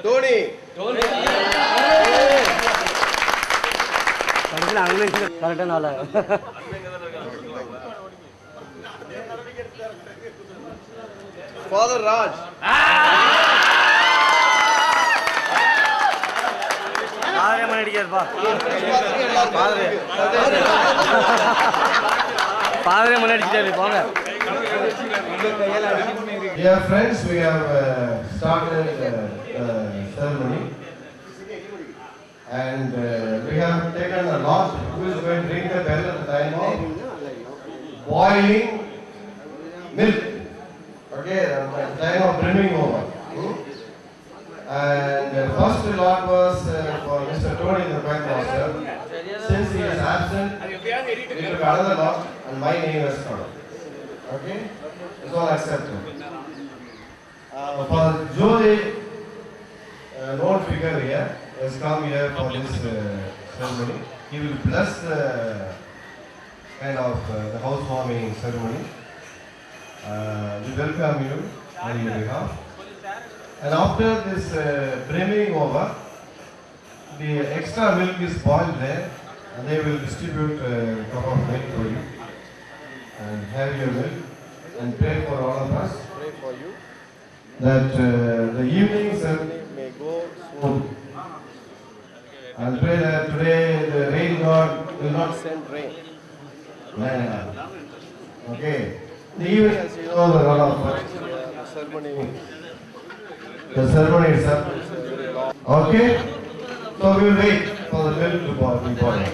Tony. Father Raj. Dear friends, we have started ceremony, and we have taken a lot. Who is going to drink the bell at the time of boiling milk? Okay, at the time of brimming over. And first lot was for Mr. Tony, the choir master. Since he is absent, we took another lot, and my name is come. Okay, it's all accepted. For Joey, known figure here, has come here for this ceremony. He will bless the kind of the housewarming ceremony. We welcome you on your behalf. And after this brimming over, the extra milk is boiled there, and they will distribute a cup of milk for you. And have your milk, and pray for all of us. Pray for you. That the evening ceremony May go smooth. and pray that today the rain God will not Send rain. send. Okay. The evening, as you know, the run of the ceremony itself. Okay. So we will wait for the milk to be boiled.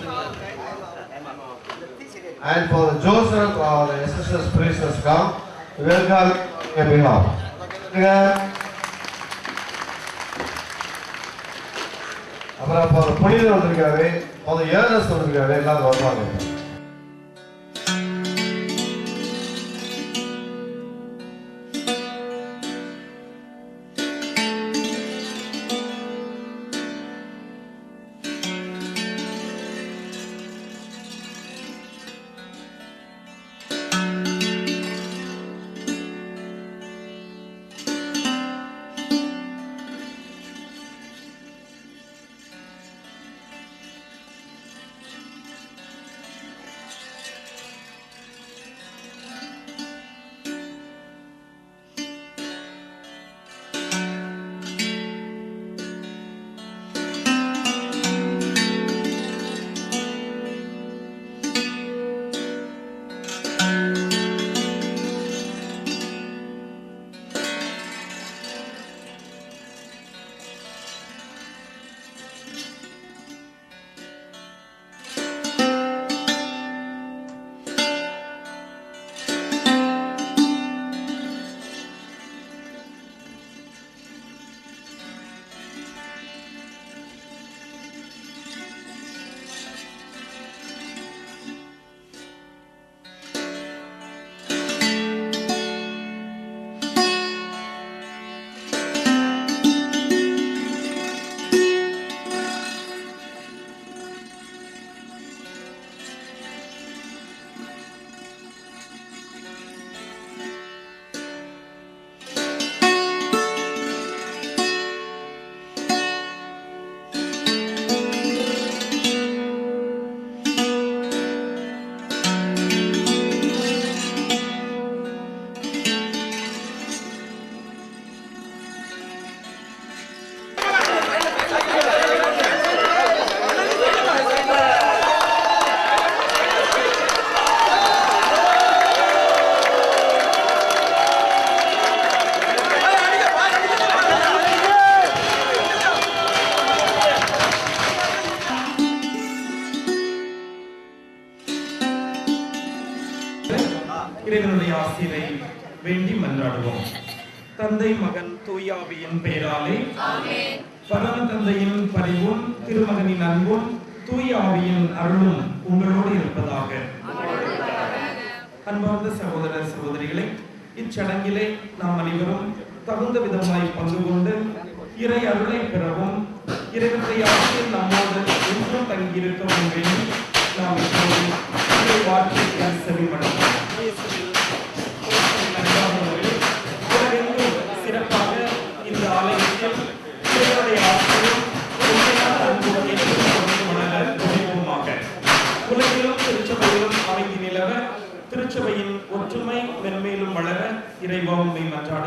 And for the Joseph or the SSS priest has come, we welcome on behalf. அப்புறம் இப்போ புனிதர் வந்திருக்காரு, அந்த earnest வந்திருக்காரு, எல்லாரும் வருவாங்க. இறைவனுடைய ஆசீரை வேண்டி மன்றாடுவோம். தந்தை மகன் தூயாவியின் பெயராலே ஆமென். பரம தந்தையின் பரிவும் திருமகனின் அன்பும் தூயாவியின் அருளும் உங்களோடு இருப்பதாக. அன்பார்ந்த சகோதர சகோதரிகளே, இச்சடங்கிலே நாம் அனைவரும் தகுந்த விதமாய் பங்கு கொண்டு இறை அருளை பெறவும் இறைவனுடைய ஆசீர் நம்மோடு என்றும் தங்கியிருக்கவும் வேண்டி நாம் இப்போது இறை வார்த்தைக்கு செவிமடுப்போம்.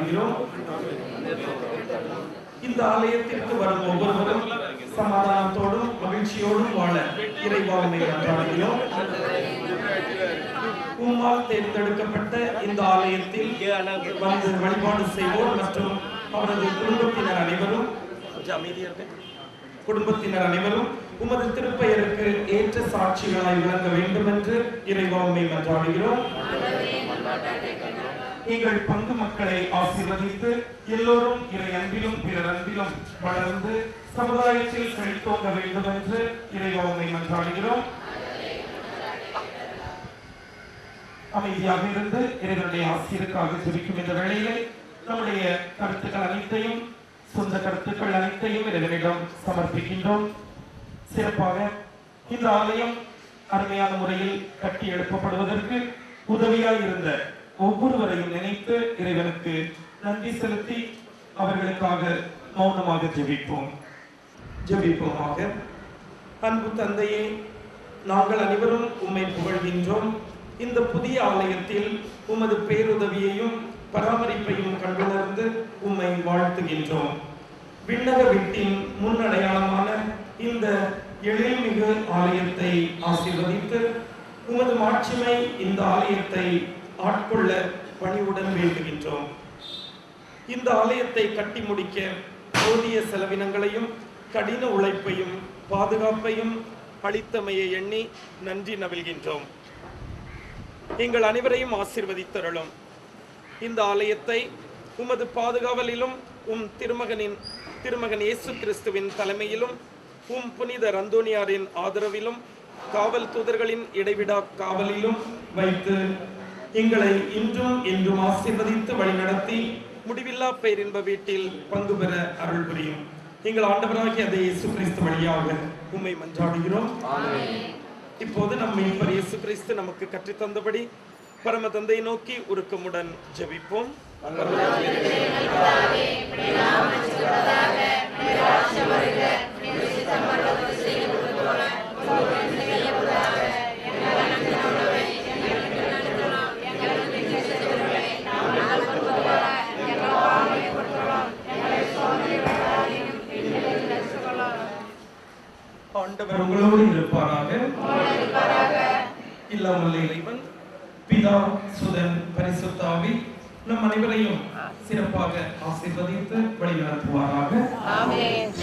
மன்றாடுகிறோம். இந்த ஆலயத்திற்கு வரும் ஒவ்வொருவரும் சமாதானத்தோடும் மகிழ்ச்சியோடும் வாழ இறைவா உம்மை மன்றாடுகிறோம். உம்மால் தேர்ந்தெடுக்கப்பட்ட இந்த ஆலயத்தில் வந்து வழிபாடு செய்வோர் மற்றும் அவரது குடும்பத்தினர் அனைவரும் உமது திருப்பெயருக்கு ஏற்ற சாட்சிகளாய் விளங்க வேண்டும் என்று இறைவா உம்மை மன்றாடுகிறோம். எங்கள் பங்கு மக்களை ஆசீர்வதித்து எல்லோரும் இறை அன்பிலும் பிறர் அன்பிலும் வளர்ந்து சமுதாயத்தில் செழித்தோங்க வேண்டும் என்று இறைவா உம்மை மன்றாடுகிறோம். அமைதியாக இருந்து இறைவனுடைய ஆசிரியருக்காக ஜெபிக்கும் இந்த வேளையிலே நம்முடைய கருத்துக்கள் அனைத்தையும் சொந்த கருத்துக்கள் அனைத்தையும் இறைவனிடம் சமர்ப்பிக்கின்றோம். சிறப்பாக இந்த ஆலயம் அருமையான முறையில் கட்டி எழுப்பப்படுவதற்கு உதவியாய் இருந்த ஒவ்வொருவரையும் நினைத்து இறைவனுக்கு நன்றி செலுத்தி அவர்களுக்காக மௌனமாக ஜெபிப்போமாக. அன்பு தந்தையே, நாங்கள் அனைவரும் உம்மை புகழ்கின்றோம். இந்த புதிய ஆலயத்தில் உமது பேருதவியையும் பராமரிப்பையும் கண்டுணர்ந்து உம்மை வாழ்த்துகின்றோம். விண்ணக வீட்டின் முன் அடையாளமான இந்த எழில்மிகு ஆலயத்தை ஆசீர்வதித்து உமது மாட்சிமை இந்த ஆலயத்தை ஆட்கொள்ள பணிவுடன் வேண்டுகின்றோம். இந்த ஆலயத்தை கட்டி முடிக்க போதிய செலவினங்களையும் கடின உழைப்பையும் பாதுகாப்பையும் அளித்தமையை எண்ணி நன்றி நவில்கின்றோம். எங்கள் அனைவரையும் ஆசீர்வதித்தருளும். இந்த ஆலயத்தை உமது பாதுகாவலிலும் உம் திருமகன் இயேசு கிறிஸ்துவின் தலைமையிலும் உம் புனிதர் அந்தோனியாரின் ஆதரவிலும் காவல் தூதர்களின் இடைவிடா காவலிலும் வைத்து எங்களை இன்றும் என்றும் ஆசீர்வதித்து வழிநடத்தி முடிவில்லா பேரின்ப வீட்டில் பங்கு பெற அருள் புரியும். எங்கள் ஆண்டவராகிய அதே இயேசு கிறிஸ்து வழியாக உம்மை மன்றாடுகிறோம். இப்போது நம் மீட்பர் இயேசு கிறிஸ்து நமக்கு கற்றுத்தந்தபடி பரம தந்தை நோக்கி உருக்கமுடன் ஜெபிப்போம். ஆண்டவர் உங்களோடு இருப்பாராக. இல்லாமல் இறைவன் பிதா, சுதன், பரிசுத்த ஆவி நம் அனைவரையும் சிறப்பாக ஆசீர்வதித்து வழிநடத்துவாராக. ஆமென்.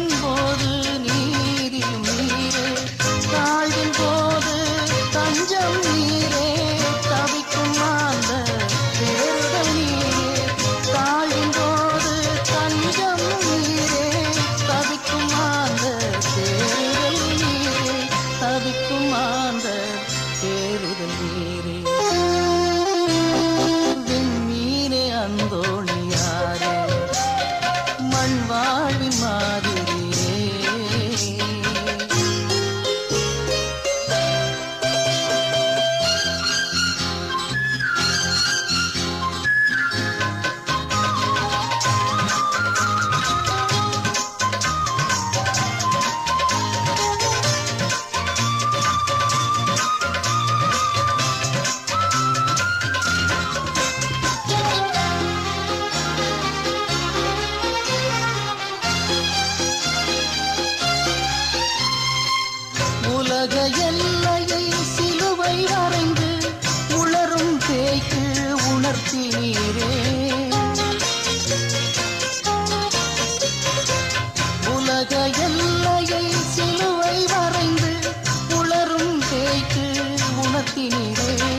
துன்பத்தின் போது நீதியும் நீரே, தாழ்வின் போது தஞ்சம் நீரே, தவிக்கும் மாந்த தேறுதல் நீரே, தாழ்வின் போது தஞ்சம் நீரே, தவிக்கும் மாந்த தேறுதல் நீரே, தவிக்கும் மாந்த தேறுதல் நீரே. விண்மீனே அந்தோணியாரே, மண் வாழ்வின் மாதிரியே, உலக எல்லையை சிலுவை வரைந்து உளரும் தேய்க்கு உணர்த்தினீரே, உலக எல்லையை சிலுவை வரைந்து உளரும் தேய்க்கு உணர்த்தினீரே,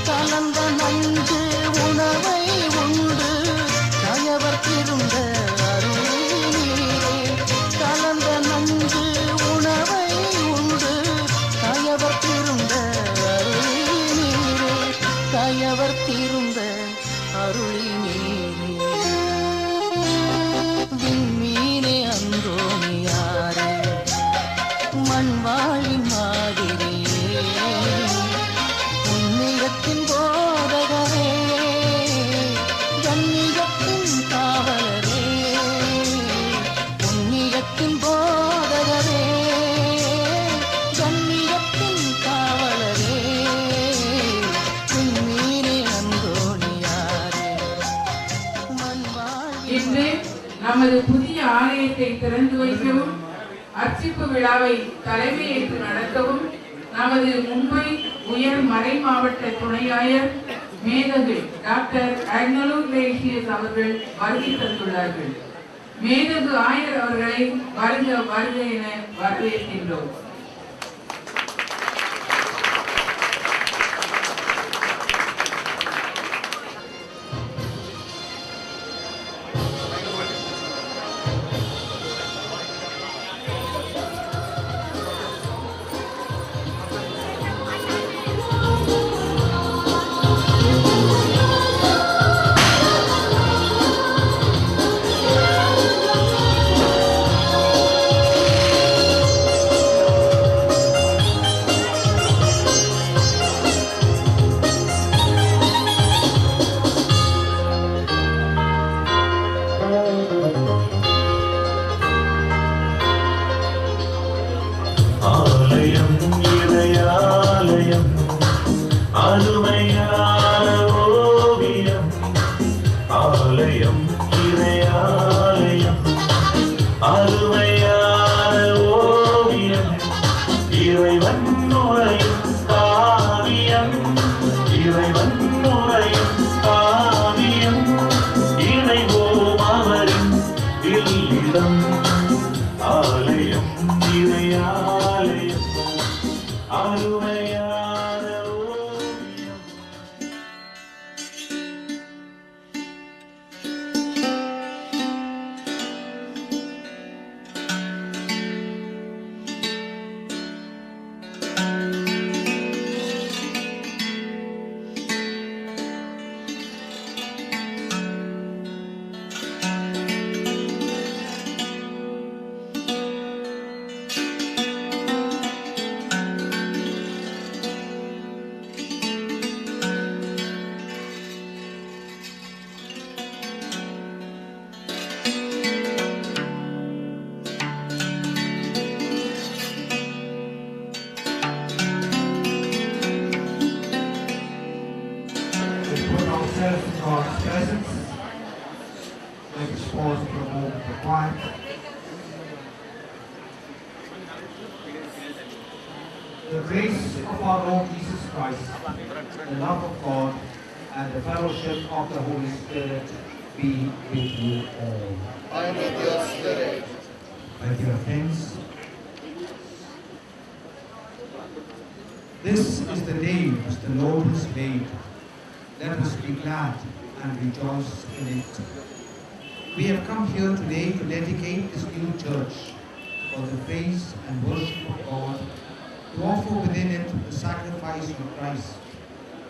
கலந்த நஞ்சு உணவை உண்டு கயவர் திருந்த அருளே நீரே, கலந்த நஞ்சு உணவை உண்டு கயவர் திருந்த அருளே நீரே, கயவர் திருந்த அருளி நீரே. விண்மீனே அந்தோணியாரே, மண் வாழின் மாதிரியே, புண்ணியத்தின் போதகரே, கண்ணியத்தின் காவலரே, புண்ணியத்தின் போதகரே, கண்ணியத்தின் காவலரே, விண்மீனே அந்தோணியாரே, மண் வாழ்வின் இன்று நமது புதிய ஆலயத்தை திறந்து வைக்கவும் அர்ச்சிப்பு விழாவை தலைமையேற்று நடத்தவும் நமது மும்பை உயர் மறை மாவட்ட துணை ஆயர் மேதகு டாக்டர் அக்னலூர் கிளேசியஸ் அவர்கள் வருகை தந்துள்ளார்கள். மேதகு ஆயர் அவர்களை வருக வருக என வரவேற்கின்றோம். ஆலயம் இறையாலயம் அருமையான ஓவியம், ஆலயம் இறையாலயம் அருமையான ஓவியம், இறைவன் நுழையும் காவியம், இறைவன் நுழையும் காவியம், இணைவோம் அவரின் இல்லிடம், ஆலயம் இறையாலயம் அருமையான ஓவியம். ourselves in God's presence. Make us pause for a moment of quiet. The grace of our Lord Jesus Christ, the love of God, and the fellowship of the Holy Spirit be with you all. And with your spirit. My dear friends, this is the day which the Lord has made. Let us be glad and rejoice in it. We have come here today to dedicate this new church for the praise and worship of God, to offer within it the sacrifice of Christ,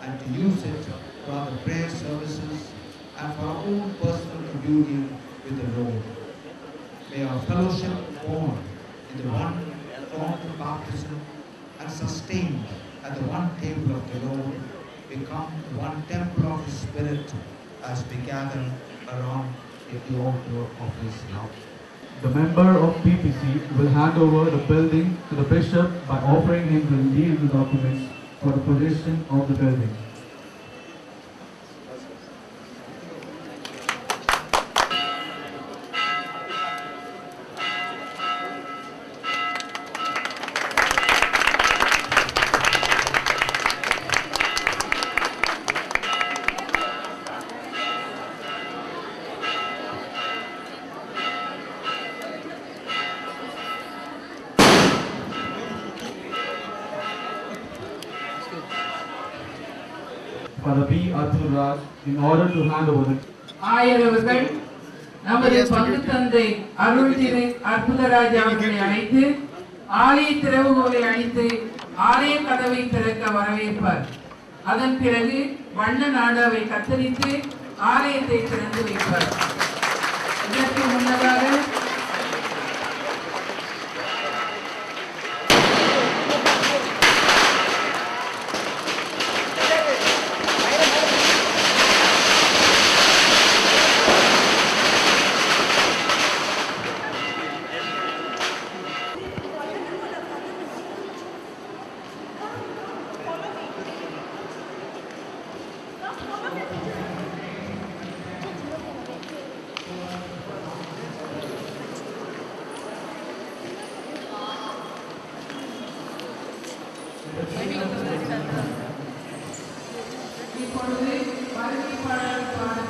and to use it for our prayer services and for our own personal communion with the Lord. May our fellowship born in the one font of baptism and sustained at the one table of the Lord become one temple of His Spirit as we gather around the altar of His love. The member of PPC will hand over the building to the bishop by offering him the legal documents for the possession of the building. Father B. Arthur Raj, in order to hand over the ஆயர் அவர்கள் நமது பங்கு தந்தை அருள் திரு அற்புதராஜ் அவர்களை அழைத்து ஆலய திறவுகோலை அளித்து ஆலய கதவை திறக்க வரவேற்பார். அதன் பிறகு வண்ண நாடாவை கத்தரித்து ஆலயத்தை திறந்து வைப்பார். இதற்கு முன்னதாக இப்பொழுது வருகை பாடல் பாடல்.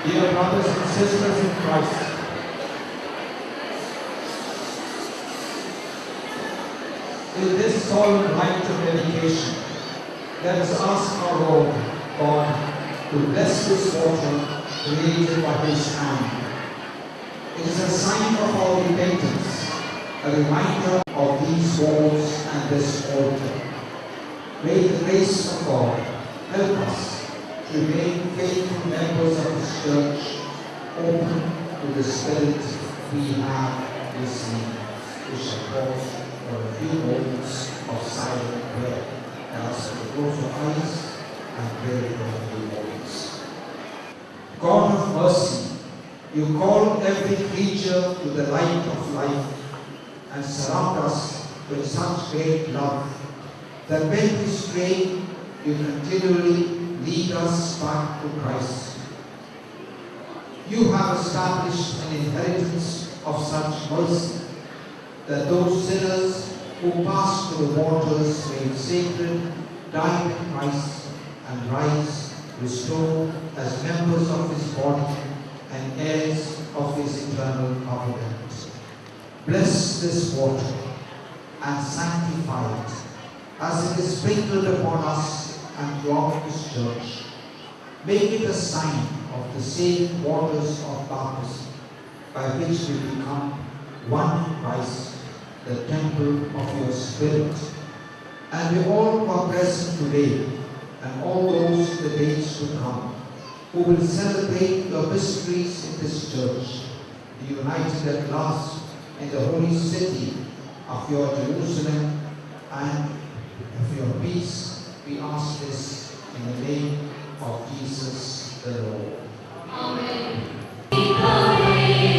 Dear brothers and sisters in Christ, in this solemn rite of dedication, let us ask our Lord God to bless this water created by His hand. It is a sign of our repentance, a reminder of these walls and this altar. May the grace of God help us to remain faithful members of His church, open to the Spirit we have received. We shall pause for a few moments of silent prayer. And ask you to close your eyes and pray for a few moments. God of mercy, you call every creature to the light of life and surround us with such great love that when we stray, you continually lead us back to Christ. You have established an inheritance of such mercy that those sinners who pass through the waters made sacred, die with Christ, and rise, restored as members of His body and heirs of his eternal covenant. Bless this water and sanctify it as it is sprinkled upon us and throughout this church. Make it a sign of the same waters of baptism by which we become one in Christ, the temple of your Spirit. And we all who are present today, and all those in the days to come, who will celebrate your mysteries in this church, be united at last in the holy city of your Jerusalem and of your peace. We ask this in the name of Jesus the Lord. Amen. Amen.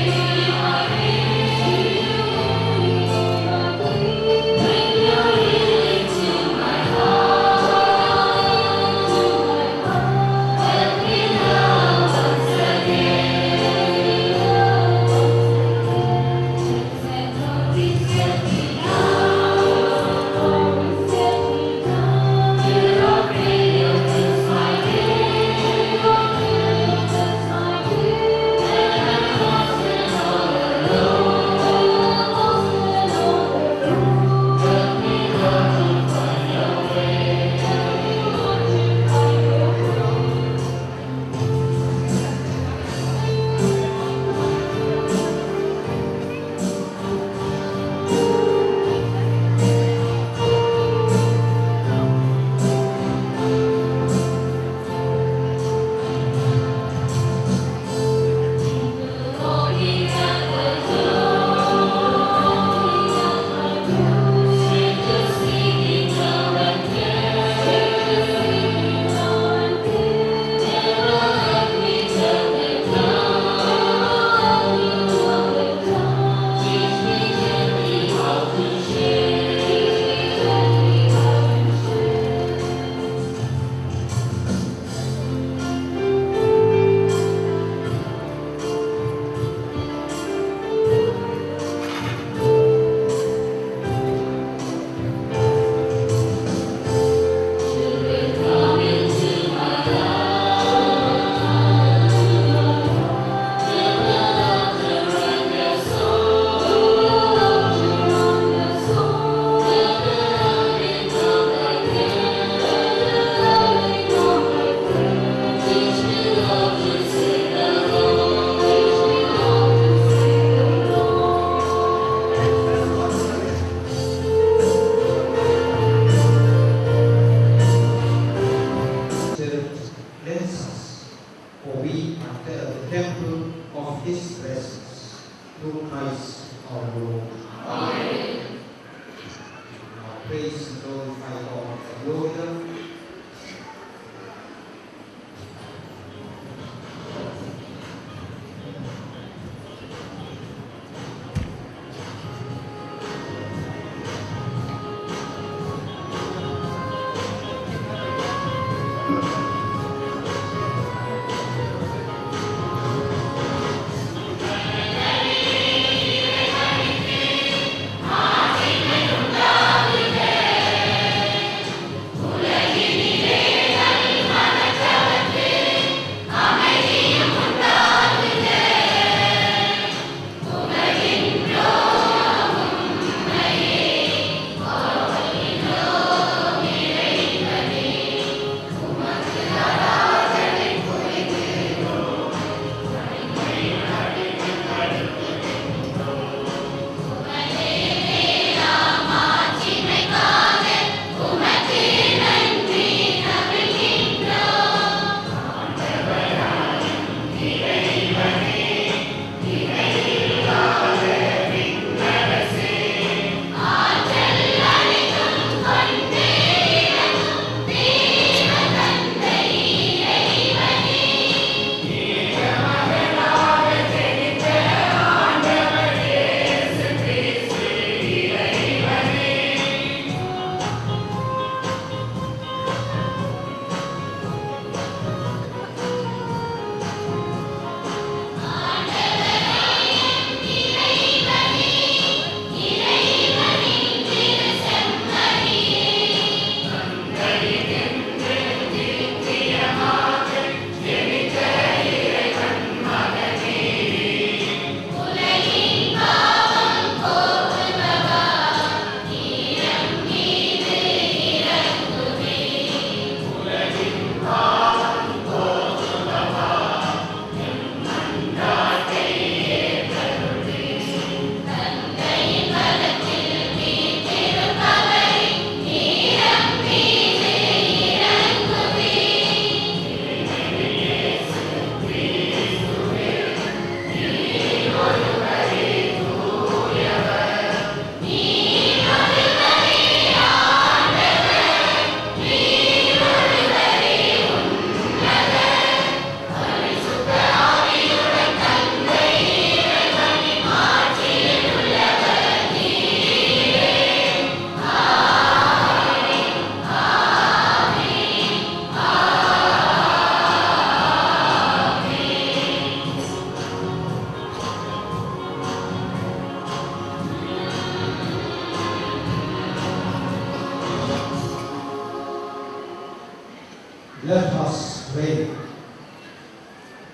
Let us pray.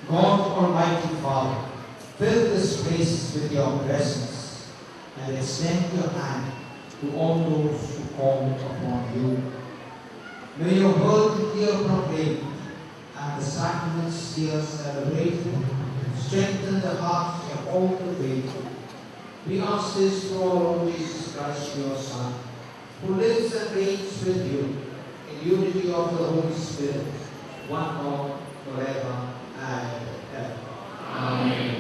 God Almighty Father, fill this place with your presence and extend your hand to all those who call upon you. May your word be here proclaimed and the sacraments here celebrated strengthen the hearts of all the faithful. We ask this through our Lord Jesus Christ, your Son, who lives and reigns with you in unity of the Holy Spirit, one God, forever and ever. Amen.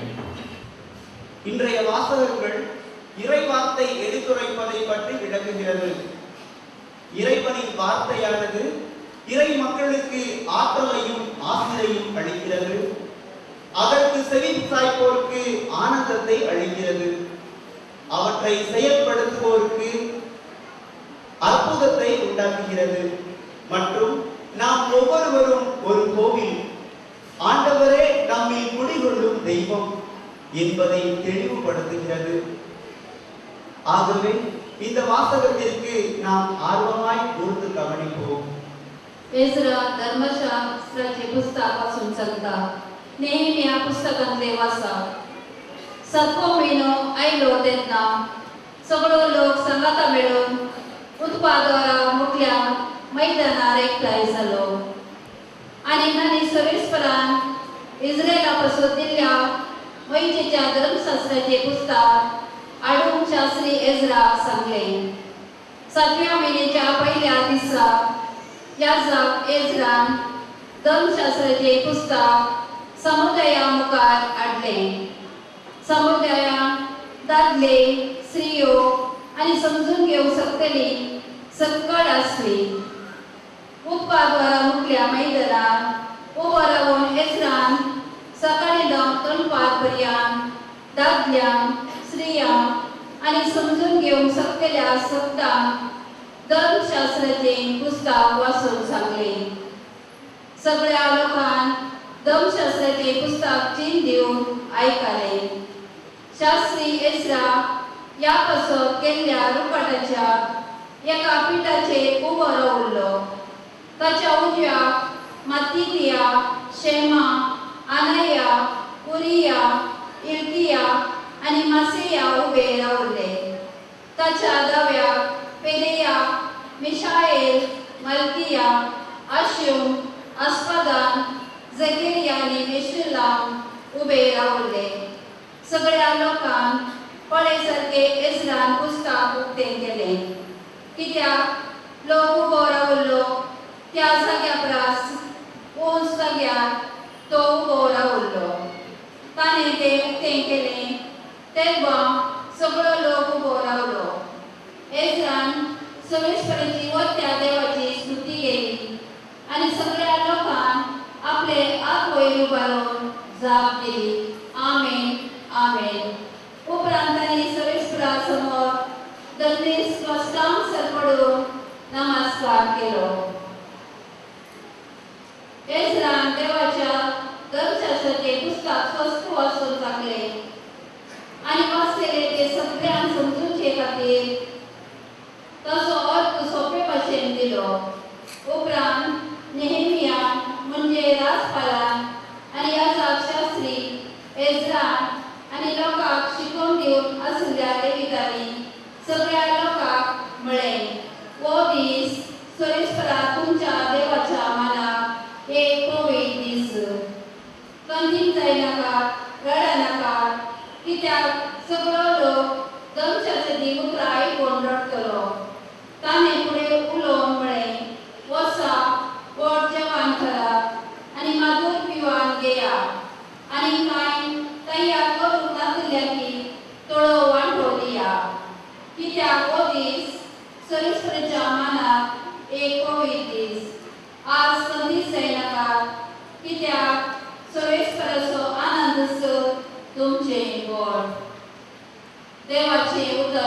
இன்றைய வாசகங்கள் இறைவார்த்தை எடுத்துரைப்பதை பற்றி விளக்குகிறது. இறைவனின் வார்த்தையானது இறை மக்களுக்கு ஆற்றலையும் ஆசிரையும் அளிக்கிறது. அதற்கு செவிசாய்ப்போருக்கு ஆனந்தத்தை அளிக்கிறது. அவற்றை செயல்படுத்துவோருக்கு அற்புதத்தை உண்டாக்குகிறது. மற்றும் நாம் ஒவ்வொருவரும் ஒரு கோவில், ஆண்டவரே நம்மில் குடிகொள்ளும் தெய்வம் என்பதை தெளிவுபடுத்துகிறது. ஆகவே இந்த வாசகத்திற்கு நாம் ஆர்வமாய் கூர்ந்து கவனிப்போம். एज्रा धर्मशास्त्राचे पुस्तकापासून चलता. नेहमिया पुस्तकांतले वाचप. 7वो म्हयनो आयलो तेन्ना सगळो लोक संगता मेळून उत्पादरा मुखल्या मैदानार एकठांय जालो. आनी तांणी सर्वेस्परान इस्रायला पासून दिल्ल्या मोइशेच्या धर्मशास्त्राचे पुस्तक हाडूंक शास्त्री एज्राक सांगले. 7व्या म्हयन्याच्या पयल्या दिसा याजक एज्रान धर्मशास्त्राचे पुस्तक समुदाया मुखार हाडले. समुदायान दादले, स्त्रियो आनी समजून घेवंक शकतली सकल आसली. उत्पादरा मुखल्या मैदानार उबो रावन एज्रान सकाळी दनपार पर्यंत दादल्यांक, स्त्रियांक आनी समजून घेवंक शकतल्या सगळ्यांक धर्मशास्त्राचे पुस्तक वाचूंक सांगले. सगळ्या लोकांन धर्मशास्त्राचे पुस्तक चीन दिवन आयकले. शास्त्री एज्रा या पासत केल्ल्या रुपाटाच्या एका पिठाचेर उबो रावल्लो. ताच्या उजव्याक मत्तितिया, शेमा, अनाया, उरिया, इल्किया आनी मासेया उबे रावले. ताच्या दाव्याक पेलेया, मिशाएल, मल्किया, अशूम, अस्पदान, झकरिया आनी मेशुल्लाम उबे रावले. सगळ्या लोकांक पळयसारके एज्रान पुस्तक उक्तें केलें. कित्याक लोक उबो रावल्लो त्या जाग्या प्रास उंच जाग्यार तो उबो रावल्लो. ताणें तें उक्तें केलें तेन्ना सगळो लोक उबो रावलो. एज्रान सर्वेस्पराची व त्या देवाची स्तुती केली आनी सगळ्या लोकांक आपले हात वयर उबारून जाप दिली. आमेन, आमेन. उपरांत तांणी सर्वेस्परा समोर दंडीस कश्टांसर पडून नमस्कार केलो. एज्रान देवाच्या धर्मशास्त्राचे पुस्तक स्पश्ट वाचून सांगले आनी वाचलेले ते सगळ्यांक समजूचे खातीर ताचो अर्थ सोपे भाशेन दिलो. उपरांत नेहमिया म्हणजे राजपालान आनी याजक शास्त्री एज्रान आनी लोकांक शिकोवन दिवन आशिल्ल्या लेवितांनी सगळ्या लोकांक म्हळें, हो दीस सर्वेस्परा तुमच्या देवाच्या मनाक एक पवित्र दीस. कंदील जायनाका, रडा नाका, कित्याक सगळो लोक धर्मशास्त्राची उतरां आयकून रडटलो. ताणें फुडें उलोवन म्हळें, वचा, गोड जेवण करात आनी मादूर पिवान घेयात आनी कांय तयार करून नासलेल्याकी तोळो वांटो दियात. कित्याक हो दीस सर्वेस्पराच्या मनाक एक पवित्र दीस. आज कंदील जायनाका, कित्याक सर्वेस्पराचो आनंद तुमचे गोड. देवाचे उतर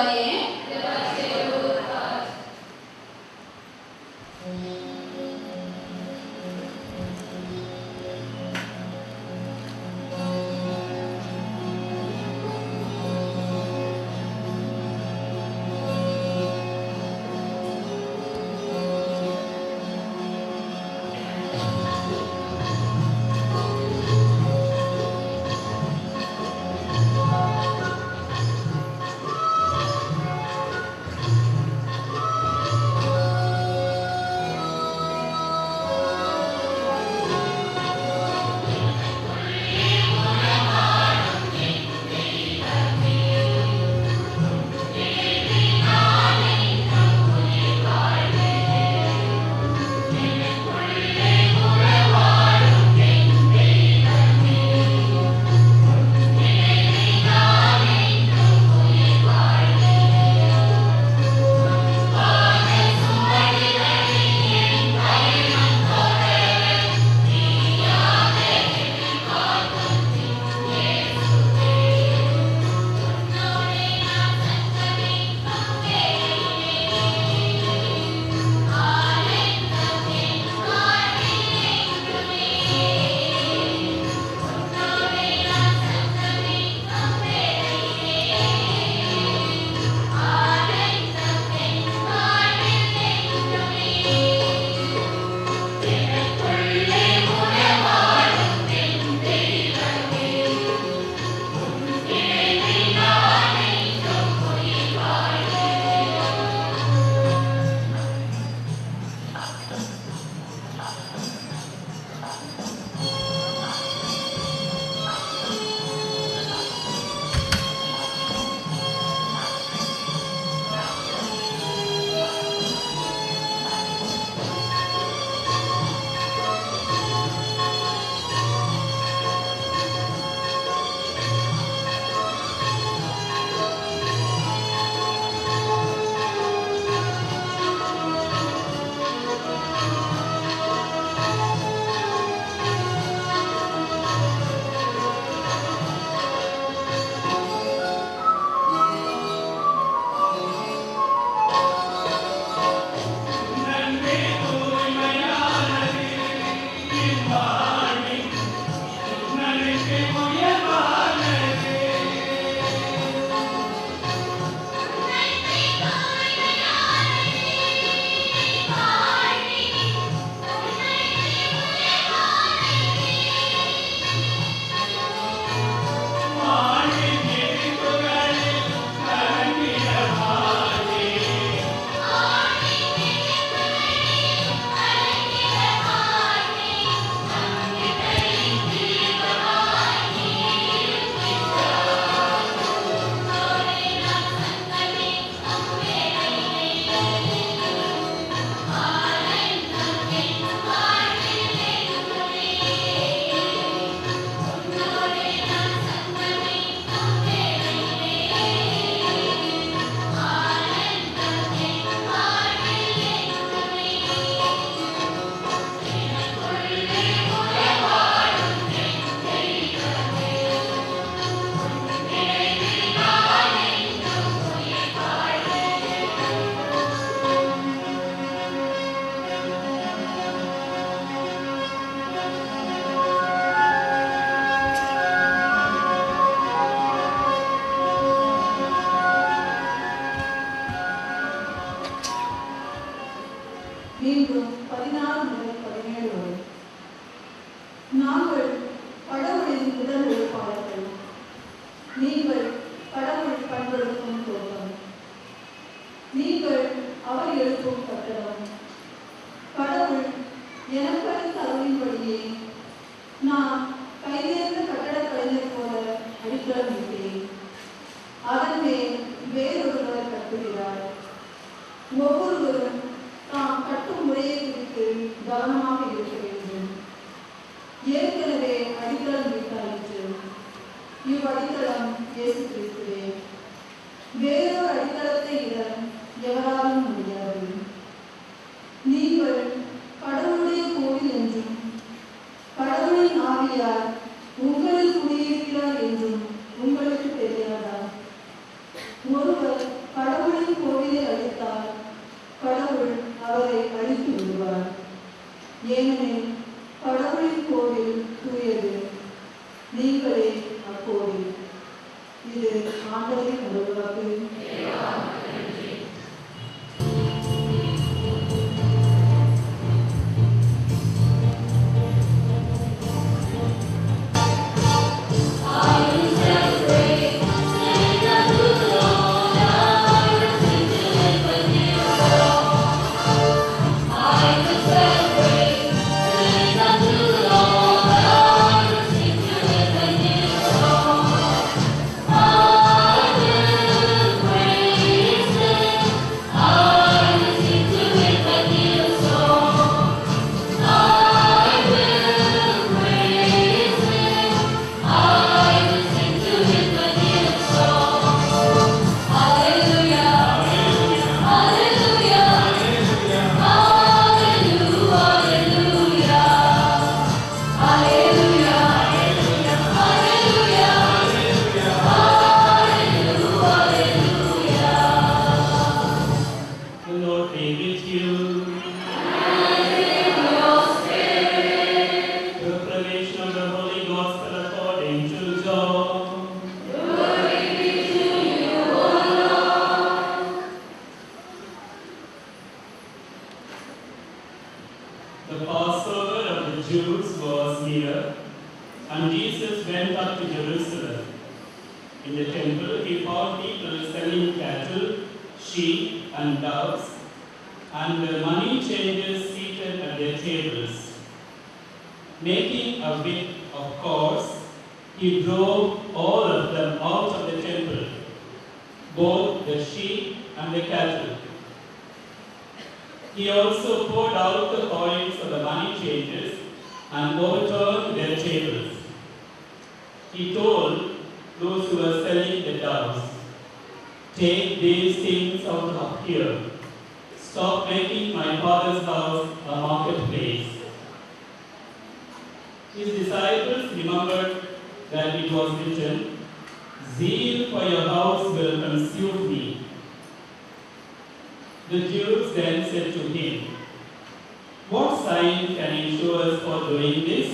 கட்டுகிறார். ஒவ்வொருவரும் தாம் கட்டும் முறையை குறித்து கவனமாக இருக்க வேண்டும். ஏற்கனவே அடித்தளம் விட்டாயிற்று. இவ்வடித்தளம் இயேசு கிறிஸ்துவே. வேறொரு அடித்தளத்தை இட எவராலும் முடியாது. நீங்கள் கடவுளுடைய கோவில் என்றும் கடவுளின் ஆவியார் உங்களில் குடியிருக்கிறார் என்றும் உங்களுக்கு தெரியாதா? ஒருவர் கடவுளின் கோவிலை அழித்தால் கடவுள் அவரை அழித்து விடுவார். ஏனெனில் கடவுளின் கோவில் தூயது, நீங்களே அக்கோவில். இது ஆண்டவரின் அருள்வாக்கு. The Passover of the Jews was near, and Jesus went up to Jerusalem. In the temple, he found people selling cattle, sheep, and doves, and the money changers seated at their tables. Making a bit of course, he drove all of them out of the temple, both the sheep and the cattle. He also poured out the coins of the money changers and overturned their tables. He told those who were selling the doves, "Take these things out of here. Stop making my Father's house a marketplace." His disciples remembered that it was written, "Zeal for your house will consume me." The Jews then said to him, "What sign can you show us for doing this?"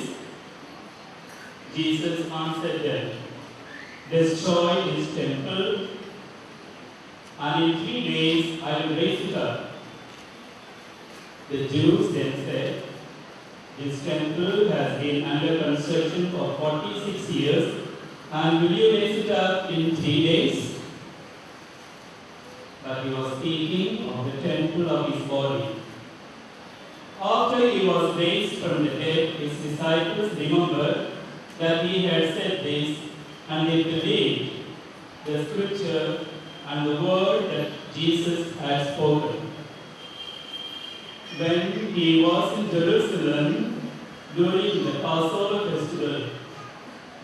Jesus answered them, "Destroy this temple, and in 3 days I will raise it up." The Jews then said, "This temple has been under construction for 46 years, and will you raise it up in 3 days? But he was speaking of the temple of his body. After he was raised from the dead, his disciples remembered that he had said this, and they believed the scripture and the word that Jesus had spoken. When he was in Jerusalem during the Passover festival,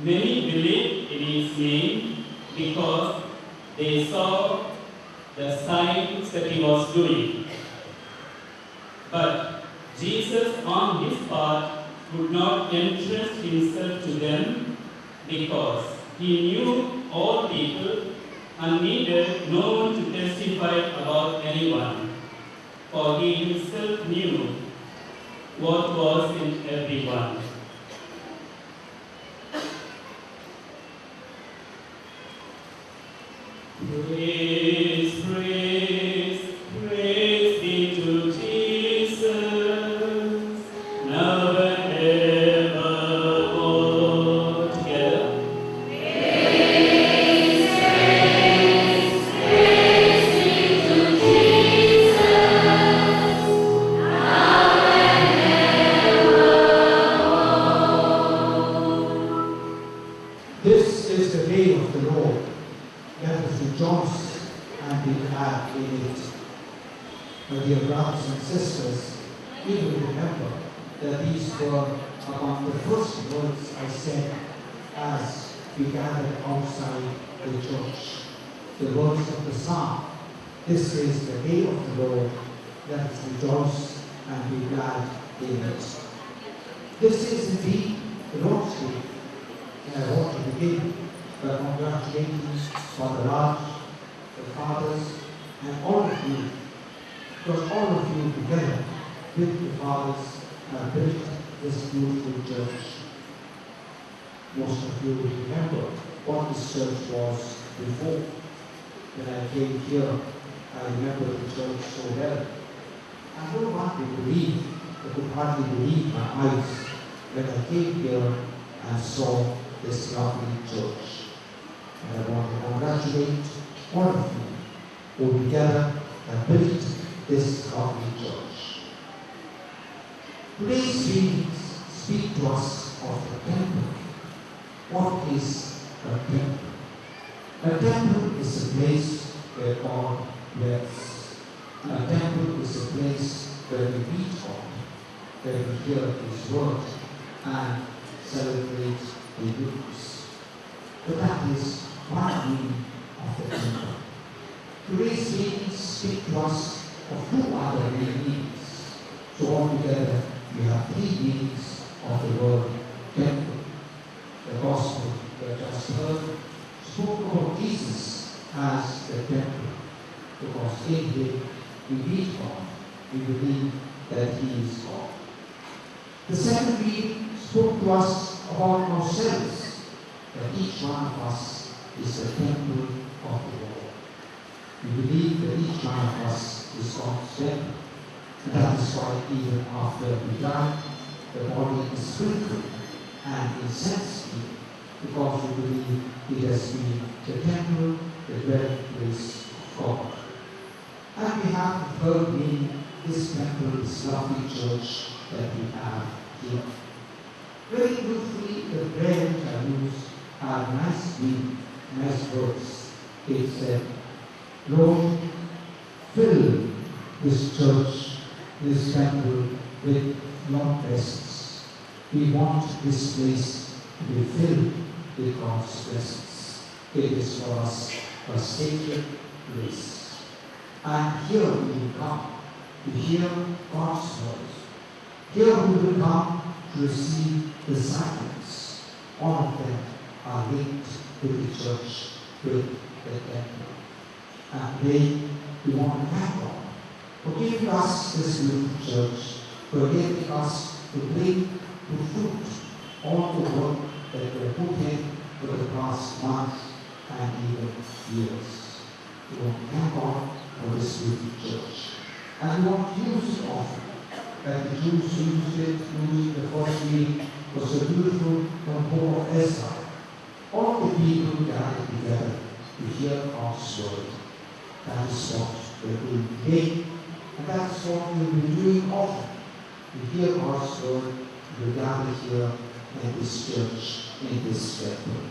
many believed in his name because they saw the signs that he was doing. But Jesus, on his part, would not entrust himself to them because he knew all people and needed no one to testify about anyone, for he himself knew what was in everyone. Praise, praise, praise be to Jesus, now and evermore. Together. Praise, praise, praise be to Jesus, now and evermore. This is the day of the Lord. Let us rejoice and be glad in it. My dear brothers and sisters, you will remember that these were among the first words I said as we gathered outside the church. The words of the psalm, "This is the day of the Lord, let us rejoice and be glad in it." This is indeed the Lord's Day, and I want to begin by congratulating Father Raj, the fathers, and all of you, because all of you together with the fathers have built this beautiful church. Most of you will remember what this church was before. When I came here, I remember the church so well. I don't want to believe, I could hardly believe my eyes when I came here and saw this lovely church. And I want to congratulate all of you who together have built this lovely church. Today's readings speak to us of the temple. What is a temple? A temple is a place where God dwells. A temple is a place where we meet God, where we hear His word and celebrate the Eucharist. But that is one meaning of the temple. Today's readings speak to us of two other meanings. So altogether, we have three meanings of the word temple. The Gospel we have just heard spoke about Jesus as the temple, because in Him we meet God, we believe that He is God. The second reading spoke to us about ourselves, that each one of us is a temple of the Lord. We believe that each one of us is God's temple, and that is why even after we die, the body is sprinkled and incensed, because we believe it has been the temple, the dwelling place of God. And we have the third meaning, this temple, this lovely church that we have here. Very beautifully, the prayer which I use are nice words. It said, "Lord, fill this church, this temple with your presence. We want this place to be filled with God's presence. It is for us a sacred place. And here we will come to hear God's word. Here we will come to receive the sacraments. All of them are linked with the church, with the temple. And today we want to thank God for giving us this beautiful church, for giving us to bring to fruit all the work that we have put in for the past months and even years. We want to thank God for this beautiful church. And we want to use it often. That the Jews used it, used the first week, was so beautiful from the book of Ezra. All the people gathered together to hear God's word. That is what we're doing today, and that is what we'll be doing often. To hear God's word, we gather here in this church, in this temple.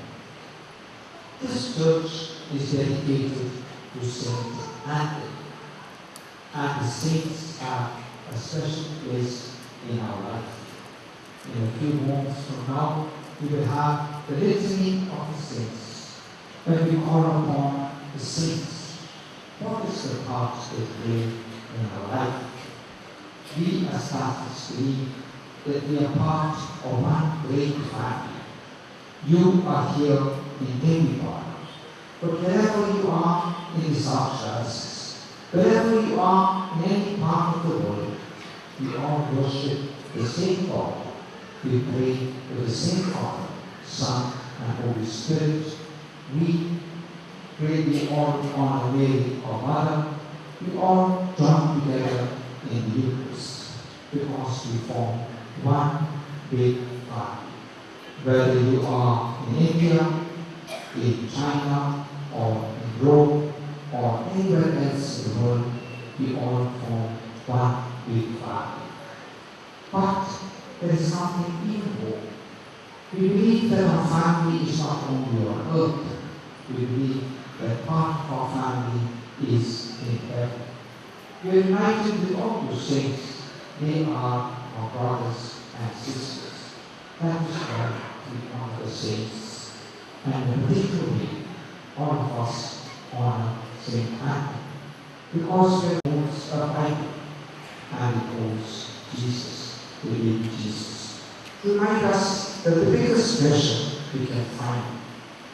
This church is dedicated to Saint Anthony, and the saints have a special place in our life. In a few moments from now, we will have the litany of the saints. When we call upon the saints, what is the part they play in our life? We as Catholics believe that we are part of one great family. You are here in Denmark, but wherever you are in the Archdiocese, wherever you are in any part of the world, we all worship the same God. We pray to the same Father, Son, and Holy Spirit. We pray we all honor Mary, our Mother. We all join together in the Eucharist because we form one big family. Whether you are in India, in China, or in Rome, or anywhere else in the world, we all form one big family. But there is something even more. We believe that our family is not only on earth. We believe that part of our family We are united with all your saints. They are our brothers and sisters. That is why we honor the saints. And particularly, all of us honor Saint Anne. Because we owns a Bible and it owns Jesus, the baby Jesus. To remind us that the biggest treasure we can find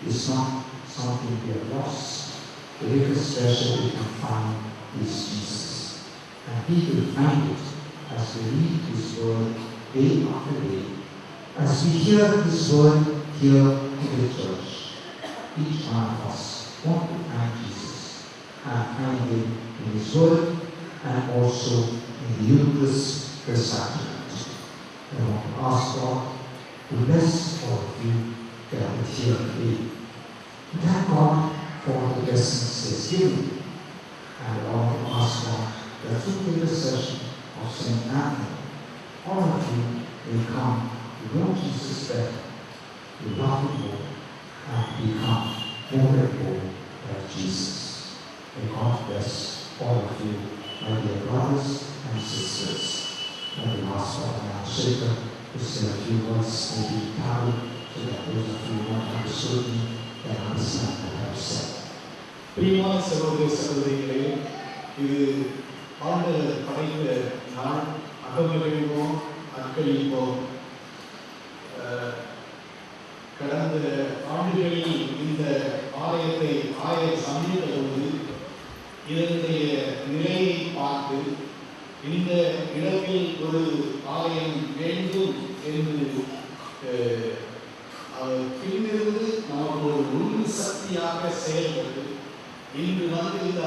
is not something we have lost. The biggest treasure we can find is Jesus. And we will find it as we read His word day after day. As we hear His word here in the church, each one of us want to find Jesus and find Him in His word and also in the Eucharist, the sacrament. I want to ask God to bless all of you gathered here today. Thank God for the blessings He has given you. And I want to ask God that through the intercession of Saint Anne, all of you will come to know Jesus better, to love Him more, and become more and more like Jesus. May God bless all of you, my dear brothers and sisters. And the last one, I'll shake to say a few words, maybe Italian, so that those of you who want to understand me can understand what I have said. பிரியமான சகோதர சகோதரிகளே, இது ஆண்டவர் படைத்த நாள். அகமகிழ்வோம், அக்களிப்போம். கடந்த ஆண்டுகளில் இந்த ஆலயத்தை சந்தித்த போது இதனுடைய நிலையை பார்த்து இந்த இடத்தில் ஒரு ஆலயம் வேண்டும் என்று பின்னிருந்து நமக்கு ஒரு உண்மை சக்தியாக செயல்பட்டு இன்று வந்து இந்த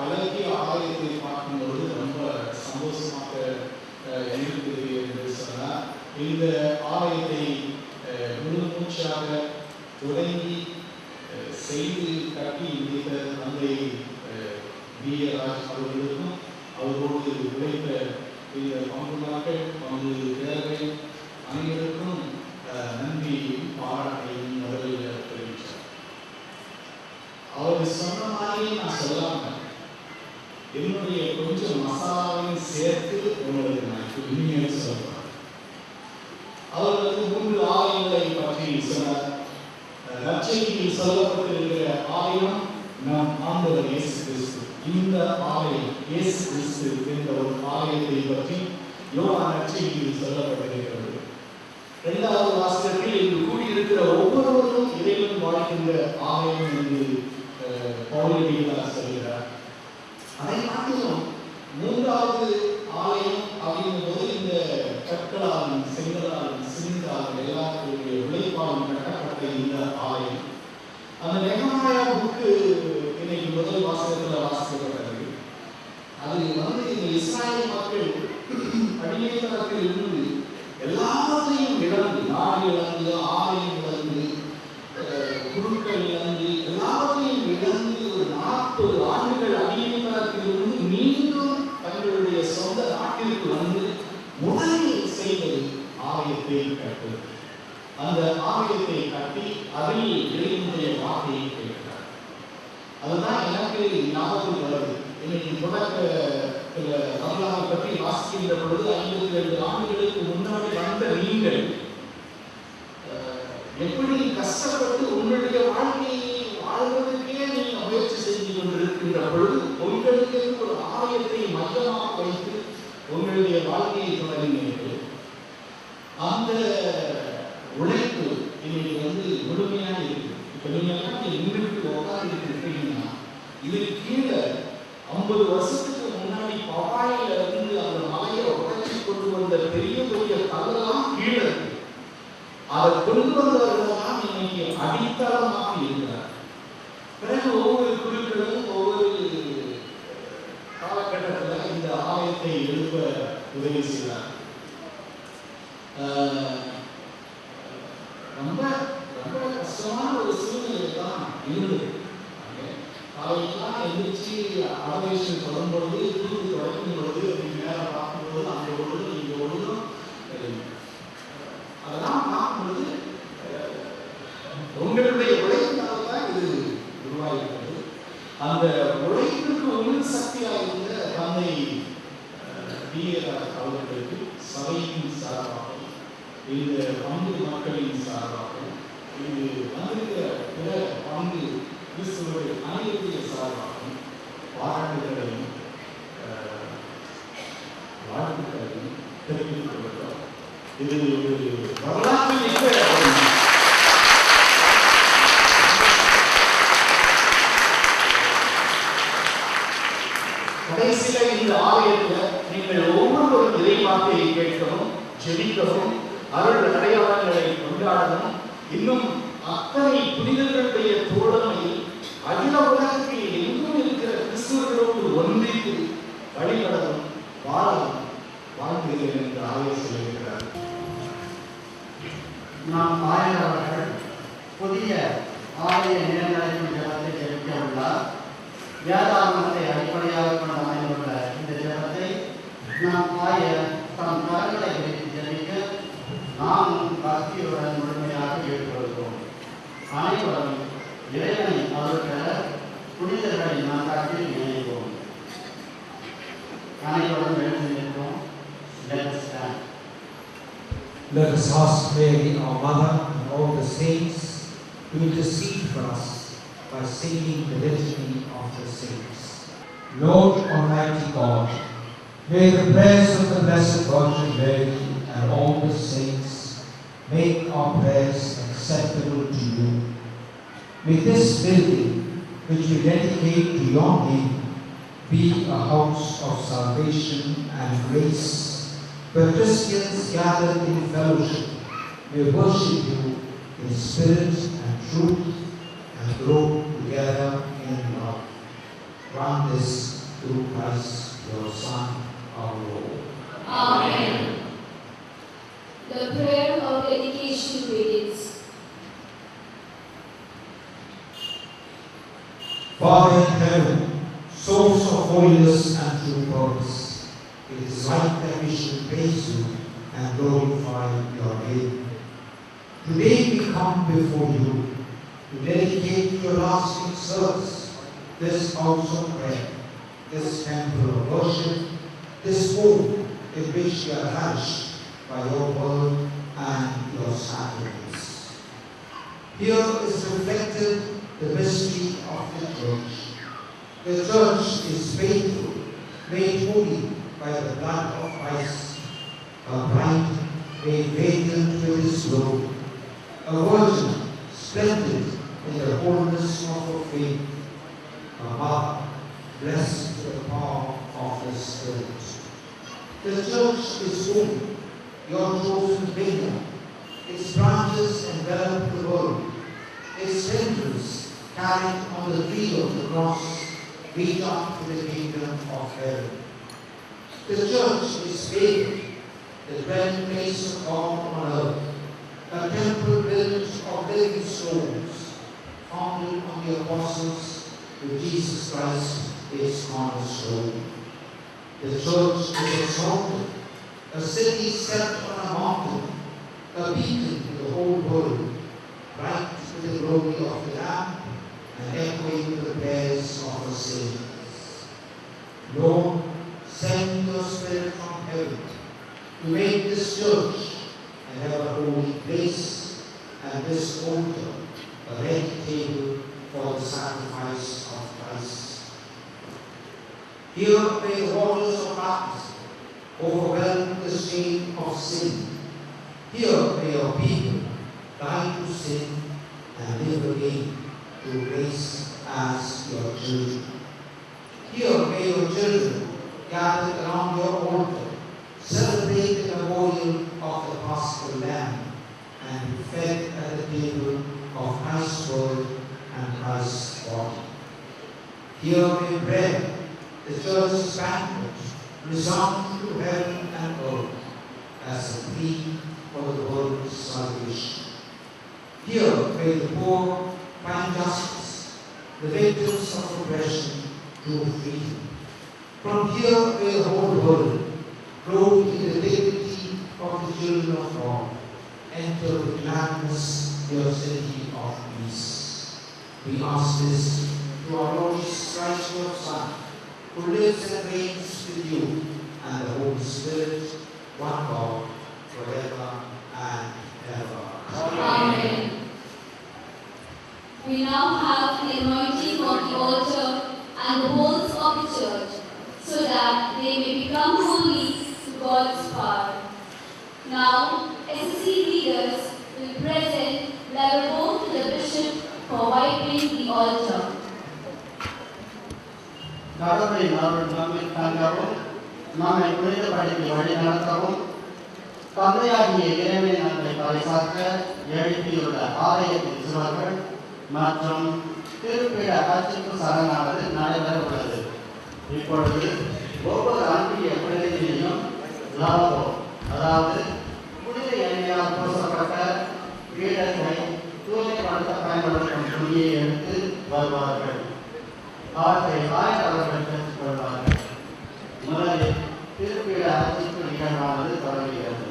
அழகிய ஆலயத்தை பார்க்கும்போது ரொம்ப சந்தோஷமாக இருக்குது என்று சொன்னார். இந்த ஆலயத்தை முழு மூச்சாக தொடங்கி செய்து கட்டி முடித்த தந்தை வீரராஜ் அவர்களுக்கும் அவரோடு உழைத்த இந்த பங்குமார்கள் பங்கு பேரவை அனைவருக்கும் நன்றி பாராட்டையும் முதலில் தெரிவித்தார். அவர் சொன்ன மாதிரி நான் சொல்லாம என்னுடைய கொஞ்சம் மசாலாவையும் சேர்த்து உங்களுக்கு நான் உண்மையாக சொல்றேன். அவர் வந்து 3 ஆலயங்களை பற்றி சொன்னார். நற்செய்தியில் சொல்லப்பட்டிருக்கிற ஆலயம் நம் ஆண்டவர் இயேசு கிறிஸ்து. இந்த ஆலயம் இயேசு கிறிஸ்து என்ற ஒரு ஆலயத்தை பற்றி யோவான் நற்செய்தியில் சொல்லப்பட்டிருக்கிறது. 2வது வாசகத்தில் இங்கு கூடியிருக்கிற ஒவ்வொருவரும் இறைவன் வாழ்கின்ற ஆலயம் என்று பவுலடிகளார் சொல்கிறார். அதை காட்டிலும் 3வது ஆலயம் அப்படிங்கும்போது இந்த கற்களாலும் செங்கலாலும் சிந்தாலும் எல்லாருடைய உழைப்பாலும் கட்டப்பட்ட இந்த ஆலயம். அந்த நெகமாயா புக்கு இன்னைக்கு முதல் வாசகத்தில் வாசிக்கப்பட்டது. அது வந்து இந்த இஸ்ராயல் மக்கள் அடிமைத்தனத்தில் இருந்து எல்லாத்தையும் இழந்து, நாடு இழந்து, ஆலயம் இழந்து, குழுக்கள் இழந்து, எல்லாத்தையும் இழந்து ஒரு 40 ஆண்டுகள் அடிமைத்தனத்தில் இருந்து மீண்டும் தங்களுடைய சொந்த நாட்டிற்கு வந்து முதலில் செய்வது ஆலயத்தை கட்டுவது. அந்த ஆலயத்தை கட்டி அதில் இறைவனுடைய வார்த்தையை கேட்கிறார். அதுதான் எனக்கு ஞாபகம் வருது. இன்னைக்கு தொடக்கத்தில் வரலாறு பற்றி வாசிக்கின்ற பொழுது 52 ஆண்டுகளுக்கு முன்னாடி வந்த நீங்கள் எப்படி கஷ்டப்பட்டு உங்களுடைய வாழ்க்கையை வாழ்வதற்கே நீங்கள் முயற்சி செய்து கொண்டிருக்கின்ற பொழுது உங்களுக்கு ஒரு ஆலயத்தை மையமாக வைத்து உங்களுடைய வாழ்க்கையை தொடங்கினீர்கள். அந்த உழைப்பு இன்னைக்கு வந்து முழுமையாக இருக்கு. இப்போ நீங்கள் இங்கிட்டு உட்கார்ந்து இருக்கீங்கன்னா இதுக்கு கீழே 50 வருஷத்துக்கு முன்னாடி பவாயில இருந்து அந்த மலையை உடைச்சி கொண்டு வந்த பெரிய பெரிய கல்லெல்லாம் கீழே இருக்கு. அதை கொண்டு வந்தவர்களெல்லாம் இன்னைக்கு அடித்தளமாக இருக்கிறார். பிறகு ஒவ்வொரு குழுக்களும் ஒவ்வொரு காலகட்டத்தில் இந்த ஆலயத்தை எழுப்ப உதவி செய்தார். ரொம்ப ரொம்ப கஷ்டமான ஒரு சூழ்நிலை தான் இருந்தது. காலையெல்லாம் எந்திரிச்சு ஆலோசனை தொடங்கும்பொழுது, தூக்கு தொடங்கும் பொழுது, அப்படி மேலே பார்க்கும்போது அங்கே ஒழுதும் இங்கே ஒழுதும் அதெல்லாம் பார்க்கும்பொழுது உங்களுடைய உழைப்பினால தான் இது உருவாகிறது. அந்த உழைப்புக்கு உள் சக்தியாக இருந்த தந்தை அவர்களுக்கு சபையின் சார்பாகவும் இந்த பங்கு மக்களின் சார்பாகவும் இது வந்திருக்கிற பிற பங்கு கிறிஸ்துவர்கள் அனைவருடைய சார்பாகவும் பாராட்டுகளையும் வாழ்த்துக்களையும் தெரிவித்துக் கொள்கிறோம். இது ஒரு வரலாற்று கடைசியில இந்த ஆலயத்தில் நீங்கள் ஒவ்வொருவரும் இறைவார்த்தையை கேட்கவும் ஜெபிக்கவும் அருள் அடையாளங்களை கொண்டாடவும் இன்னும் அத்தனை புனிதர்களுடைய தோழமையில் அகில உலகத்தில் எங்கும் இருக்கிற கிறிஸ்துவர்களோடு ஒன்றித்து வழிபடவும் வாழவும் வாழ்கிறேன் என்று ஆலயம் சொல்லியிருக்கிறார். நாம் ஆயனவர்கள் புதிய ஆலய நிலைநிலைக்கும் ஜபத்தை ஜெபிக்க உள்ளார். வேதாகமத்தை அடிப்படையாக கொண்டு அமைந்துள்ள இந்த ஜபத்தை நாம் ஆயர் தம் கரங்களை வைத்து ஜெபிக்க நாமும் பக்தியுடன் முழுமையாக ஈடுபடுவோம். அனைவரும் இறைவனை அவர்கள புனிதர்களை நாட்டாக்கில் இணைவோம். அனைவரும் எழுந்து நிற்போம். Let us stand. Let us ask Mary, our mother, and all the saints to intercede for us by singing the litany of the saints. Lord Almighty God, may the prayers of the Blessed Virgin Mary and all the saints make our prayers acceptable to you. May this building, which we dedicate to your name, be a house of salvation and grace, where Christians gathered in fellowship may worship you in spirit and truth and grow together in love. Grant this through Christ, your Son, our Lord. Amen. The prayer of dedication begins. Father in heaven, source of holiness and true purpose, it is right that we should praise you and glorify your name. Today we come before you to dedicate to your lasting service this house of prayer, this temple of worship, this home in which we are nourished by your word and your sacraments. Here is reflected the mystery of the church. The church is faithful, made holy by the blood of Christ, a bride made radiant with his glory, a virgin splendid in the wholeness of her faith, a mother blessed with the power of the Spirit. The church is holy, your chosen vineyard. Its branches envelop the world. Its tendrils, carried on the tree of the cross, reach up to the kingdom of heaven. The church is favored, the dwelling place of God on earth, a temple built of living stones, founded on the apostles with Jesus Christ its cornerstone. The church is exalted, a city set on a mountain, a beacon to the whole world, bright with the glory of the Lamb and echoing the prayers of the saints. Lord, send your Spirit from heaven to make this church an ever-holy place and this altar a ready table for the sacrifice of Christ. Here may the waters of baptism overwhelm the stream of sin. Here may your people die to sin and live again to grace as your children. Here may your children gathered around your altar celebrate the memorial of the Paschal Lamb and be fed at the table of Christ's word and Christ's body. Here may bread, the church's banquet, resound to heaven and earth as a plea for the world's salvation. Here may the poor find justice, the victims of oppression true freedom. From here may the whole world, clothed in the dignity of the children of God, enter with gladness your city of peace. We ask this through our Lord Jesus Christ, your Son, who lives and reigns with you and the Holy Spirit, one God, forever and ever. Amen. We now have the anointing of the altar and the walls of the church, so that they may become holy to God's power. Now, SSC leaders will present level both to the bishop for wiping the altar. கடவுளின் அருள் நம்மை தங்கவும் நம்மை புனிதப்படுத்தி வழி நடத்தவும் தந்தையாகிய இறைவனின் அன்பை பறைசாற்ற எழுப்பியுள்ள ஆலயத்தின் சுவர்கள் மற்றும் திருப்பிட அர்ச்சிப்பு சரணானது நடைபெற உள்ளது. இப்பொழுது ஒவ்வொரு அன்பிய பிரதிநிதியும் லாபோ, அதாவது புனித எண்ணெயால் பூசப்பட்ட பீடத்தை தூய்மைப்படுத்த பயன்படுத்தும் துணியை எடுத்து வருவார்கள். அவற்றை ஆயத்தவர்கள் பெற்றுக் கொள்வார்கள். முதலில் திருப்பிட அர்ச்சிப்பு நிகழ்வானது தொடங்குகிறது.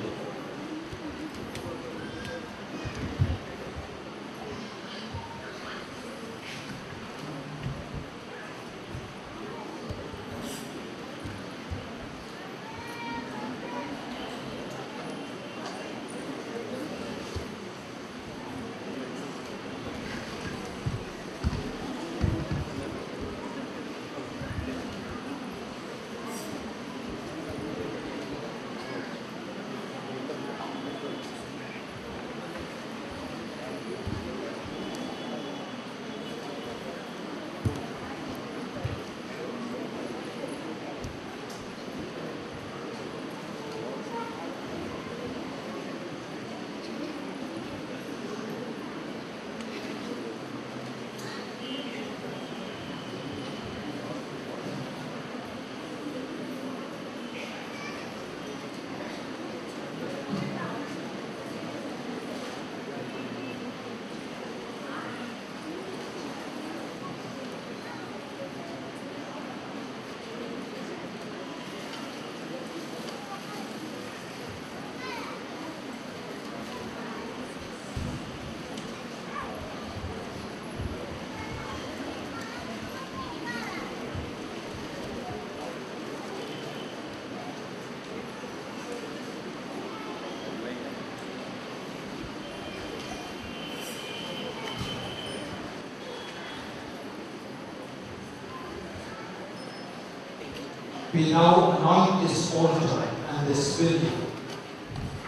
We now anoint this altar and this building.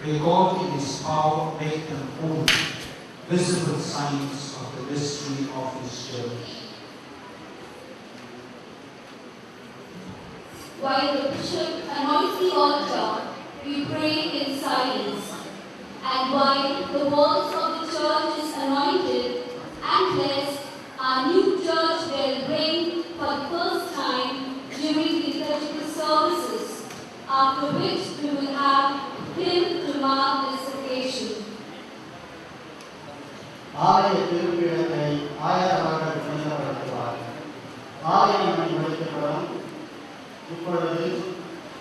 May God in His power make them holy, visible signs of the mystery of His church. While the bishop anoints the altar, we pray in silence. And while the walls of the church is anointed and blessed, our new church will bring for the first time during the liturgical services, after which we will have hymn to mark this occasion. ஆலய திருப்பீடத்தை ஆயத்தவர்கள் புனிதப்படுத்துவார்கள். ஆலயம் முடிக்கப்படும். இப்பொழுது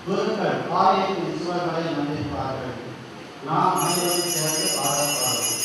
குருக்கள் ஆலயத்தின் சுவர்களை மன்னிப்பார்கள். நாம் அனைவரும் சேர்ந்து பாடப்பாடுவோம்.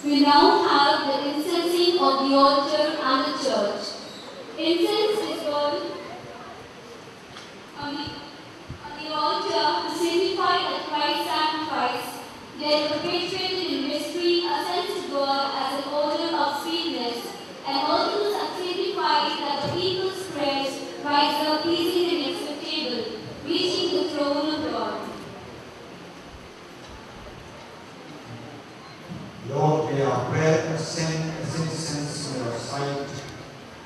We now have the incensing of the altar and the church. Incense is burned on the altar to signify that Christ's sacrifice, then perpetuated in mystery, ascends to God as an odor of sweetness, and also signifies that the people's prayers rise up pleasing and acceptable, reaching the throne of God. Lord, may our prayer ascend as incense in your sight.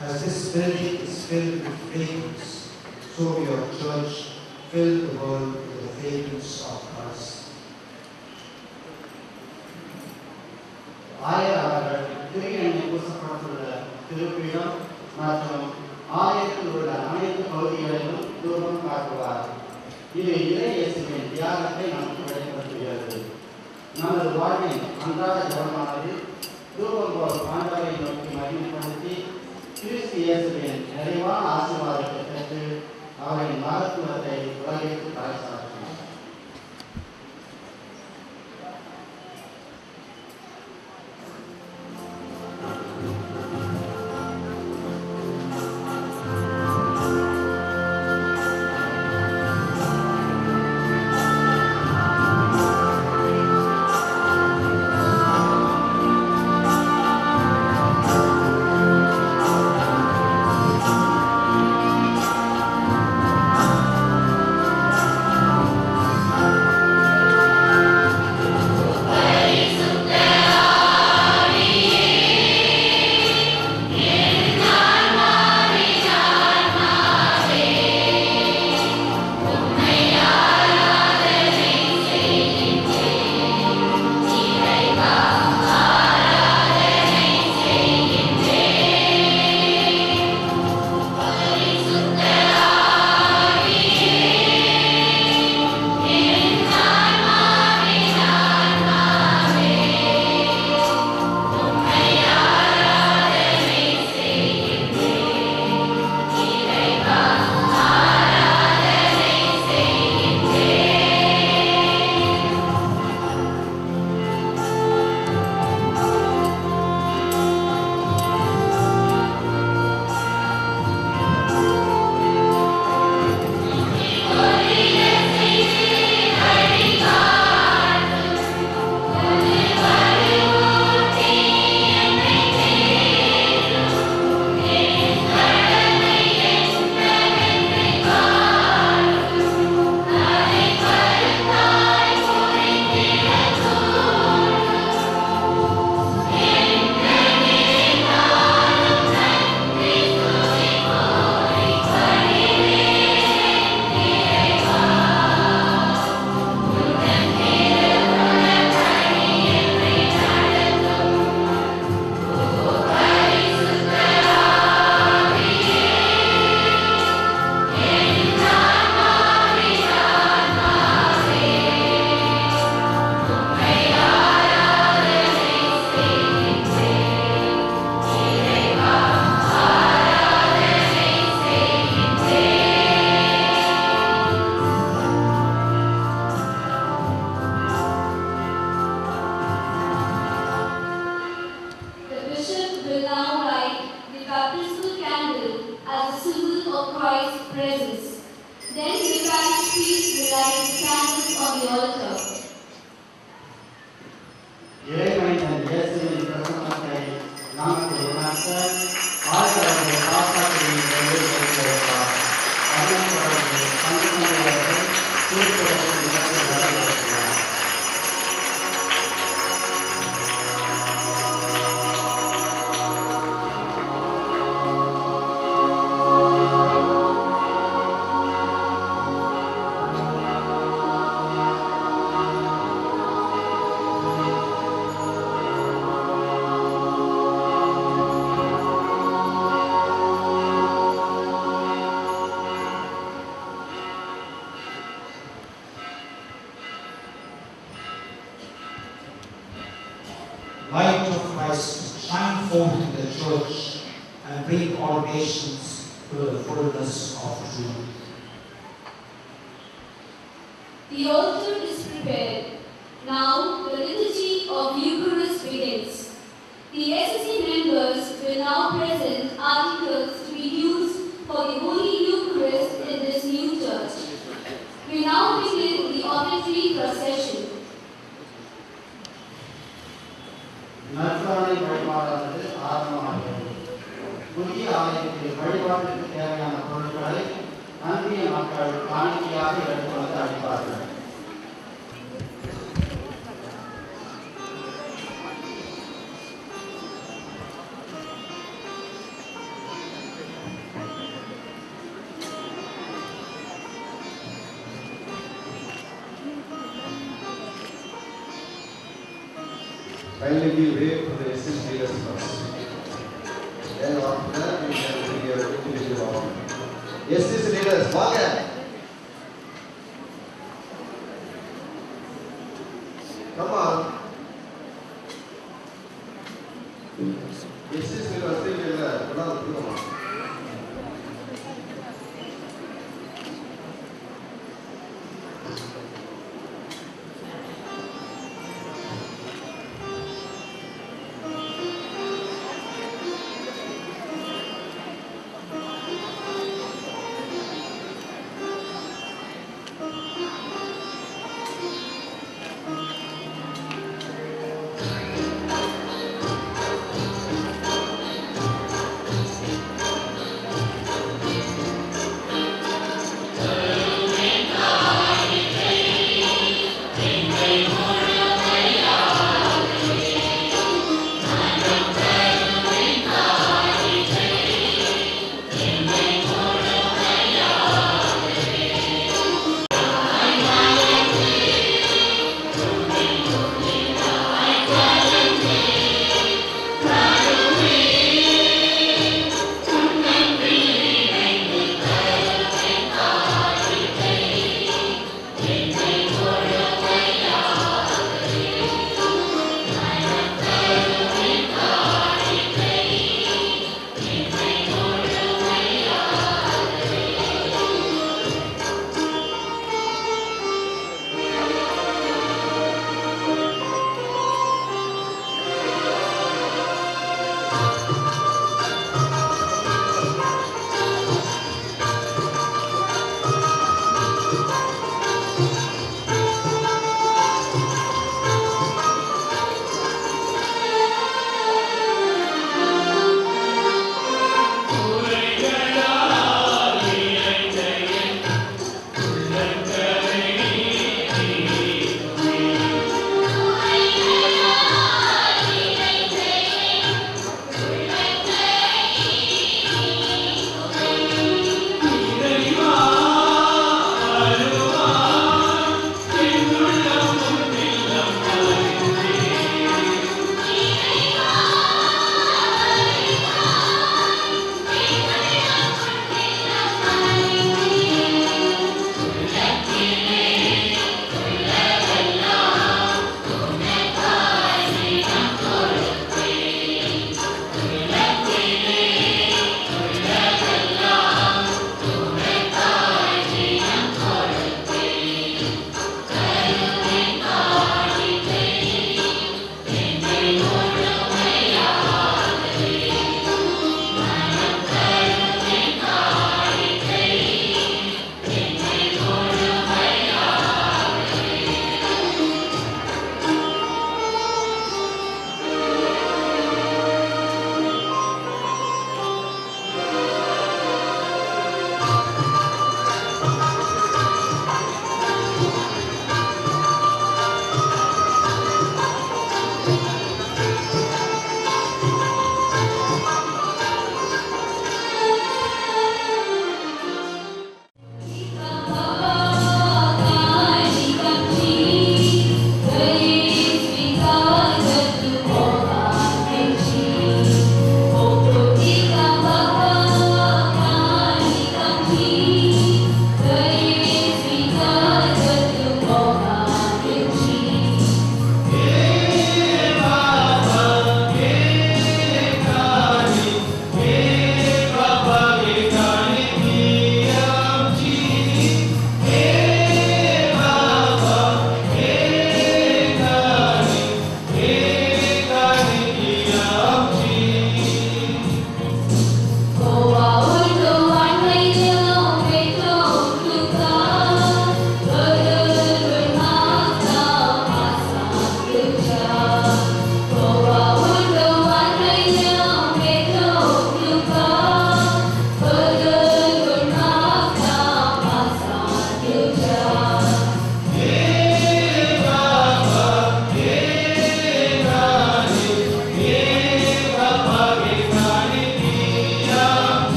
As this building is filled with fragrance, so may your church fill the world with the fragrance of Christ. ஆயர் அவர்கள் திருக்கணில் பூசப்பட்டுள்ள திருப்பீடம் மற்றும் ஆலயத்தில் உள்ள அனைத்து பகுதிகளிலும் தூபம் காட்டுவார். இது இறை இயேசுவின் தியாகத்தை நமக்கு வெளிப்படுத்துகிறது. நமது வாழ்வின் அன்றாட ஜபமானது தூபம் போல் ஆண்டவரை நோக்கி மகிமைப்படுத்தி கிறிஸ்து இயேசுவின் நிறைவான ஆசீர்வாதத்தை பெற்று அவரின் மகத்துவத்தை உலகிற்கு பறைசாற்றும். Light of Christ, shine forth in the church and bring all nations to the fullness of truth. The altar is prepared. Now the liturgy of Eucharist begins. procession. நற்கருணை வழிபாடானது ஆரம்பமாகிறது. புதிய ஆலயத்தில் வழிபாட்டுக்கு தேவையான பொருட்களை அன்பிய மக்கள் காணிக்கையாக எடுத்து வந்து அளிப்பார்கள். Kindly give way for the SS leaders first. Then after that, we can bring your individual offering. SS leaders, வாங்க. Come on. SS leaders இல்ல, கொண்டாந்து கொடுங்க.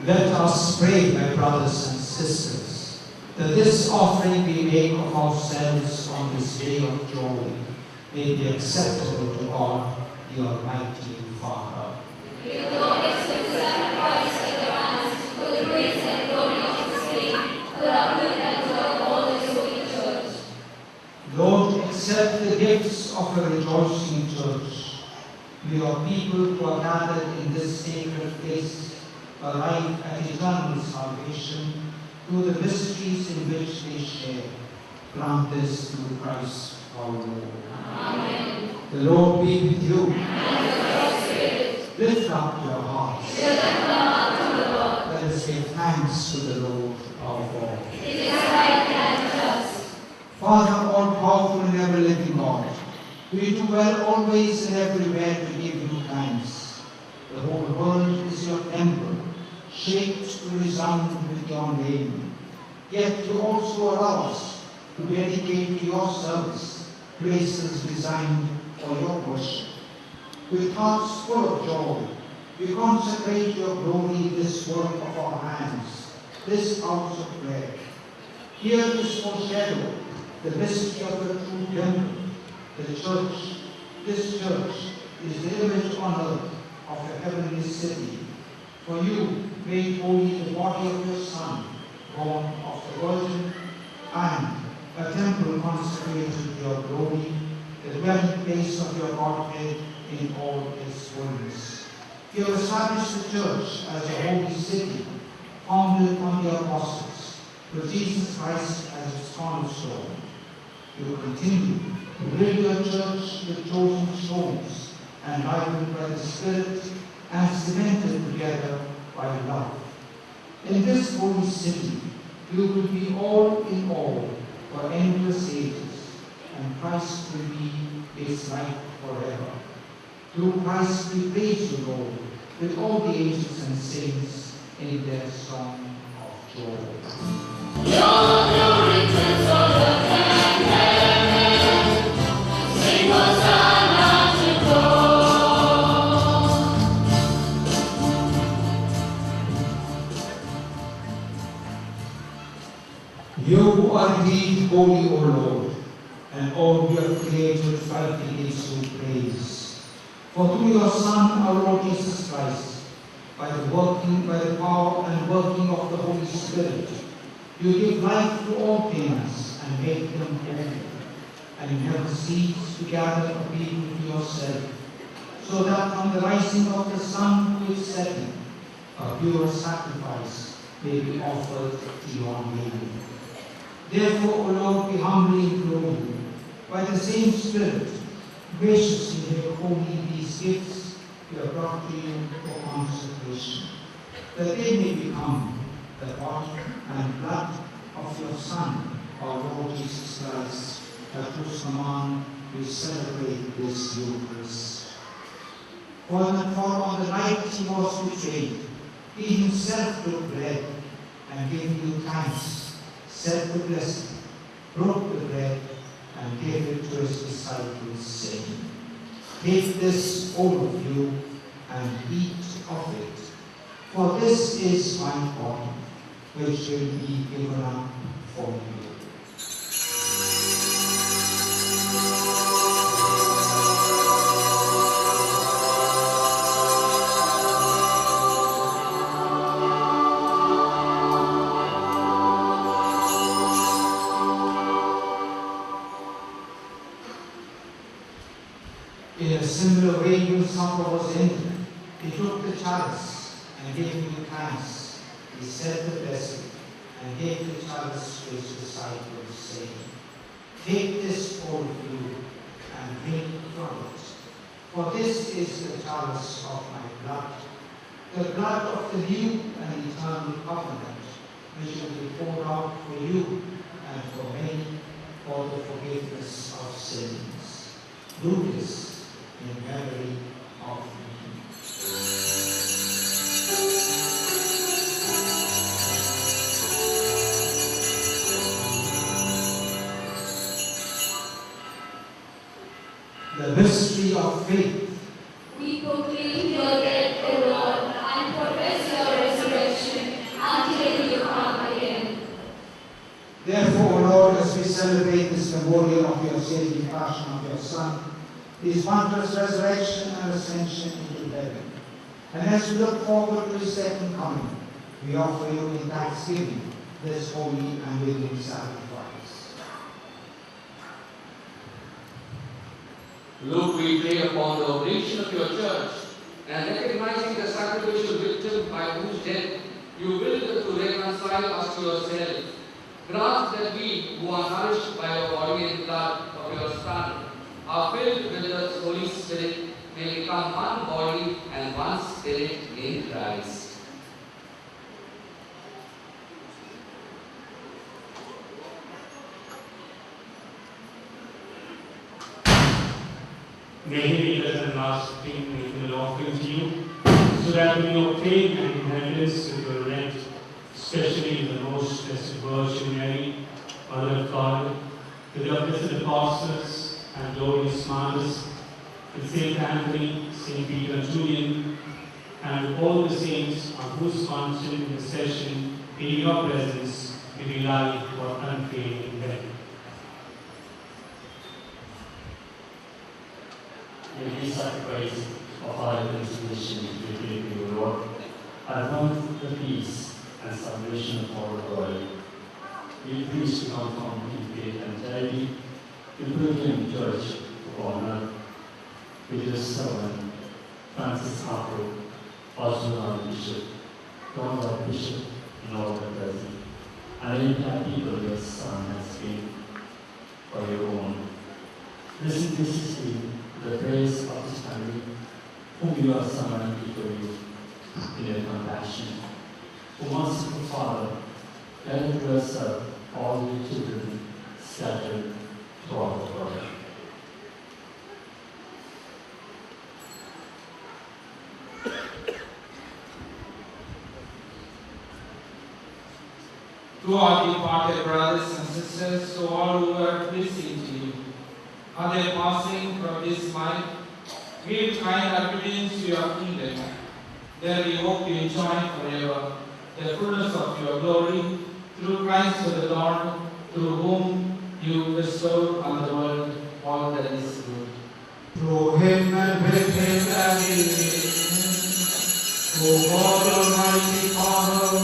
Let us pray, my brothers and sisters, that this offering we make of ourselves on this day of joy may be acceptable to God, the Almighty Father. May the Lord accept the sacrifice at your hands for the praise and glory of His name, for our good and for all His holy church. Lord, accept the gifts of a rejoicing church. May your people who are gathered in this sacred place arrive at eternal salvation through the mysteries in which they share. Grant this through Christ our Lord. Amen. The Lord be with you. And with your spirit. Lift up your hearts. Lift them up to the Lord. Let us give thanks to the Lord our God. It is right and just. Father, all-powerful and ever-living God, we do well always and everywhere to give you thanks. The whole world is your temple, shaped to resound with your name. Yet you also allow us to dedicate to your service places designed for your worship. With hearts full of joy, we consecrate your glory, this work of our hands, this house of prayer. Here is foreshadow the mystery of the true temple, the church. This church is the image on earth of a heavenly city. For you made holy the body of your Son, born of the Virgin, and a temple consecrated to your glory, the dwelling place of your Godhead in all its fullness. You have established the church as a holy city, founded on the apostles, with Jesus Christ as its cornerstone. You will continue to build your church with chosen stones, enlivened by the Spirit and cemented together by love. In this holy city, you will be all in all for endless ages, and Christ will be its light forever. Through Christ we praise you, Lord, with all the angels and saints in their song of joy. Your glory fills all earth and heaven. Sing Hosanna to God. You are indeed holy, O Lord, and all you have created rightly is your praise. For through your Son, our Lord Jesus Christ, by the power and working of the Holy Spirit, you give life to all things and make them holy, and you never cease to gather a people to yourself, so that from the rising of the sun to its setting, a pure sacrifice may be offered to your name. Therefore, O Lord, we humbly implore you, by the same Spirit, graciously make holy these gifts we have brought to you for consecration, that they may become the body and blood of your Son, our Lord Jesus Christ, at whose command we celebrate this Eucharist. For on the night he was betrayed, he himself took bread and gave you thanks, said the blessing, broke the bread, and gave it to his disciples, saying, "Take this, all of you, and eat of it, for this is my body, which will be given up for you." In a similar way, when supper was ended, he took the chalice and gave you thanks. He said the blessing and gave the chalice to his disciples, saying, "Take this, all of you, and drink from it. For this is the chalice of my blood, the blood of the new and eternal covenant, which will be poured out for you and for many for the forgiveness of sins. Do this in memory of me." The mystery of faith. We proclaim your death, O Lord, and profess your resurrection celebrate this memorial of your saving passion of your Son, his wondrous resurrection and ascension into heaven. And as we look forward to his second coming, we offer you in thanksgiving this holy and living sacrifice. Lord, we pray upon the oblation of your church, and recognizing the sacrificial victim by whose death you willed to reconcile us to yourself, grant that we, who are nourished by your body and blood of your Son, are filled with the Holy Spirit, may become one body and one spirit in Christ. May he lead us in lasting making an offering to you, so that we may obtain an inheritance with your rent, especially in the most blessed Virgin Mary, Mother of God, with your blessed apostles and glorious martyrs, with Saint Anthony, Saint Peter and Julian, and with all the saints on whose constant intercession in your presence we rely for unfailing help. May we sacrifice of our contribution to you, Lord, and want the peace and salvation of our body. We preach to confirm in faith and charity, to proclaim church of honor, with your servant, Francis Harper, Arjuna Bishop, John the Bishop, and all the present, and the entire people your Son has been for your own. Listen graciously to the prayers of this family, whom you have summoned before you in your compassion. O merciful Father, let it bless up all your children scattered throughout the world. To our departed brothers and sisters, to all who are listening to you, are they passing from this life? Give kind obedience to your kingdom. There we hope to enjoy forever the fullness of your glory through Christ the Lord, through whom you bestow on the world all that is good. Through him and with him and in him, O God Almighty Father,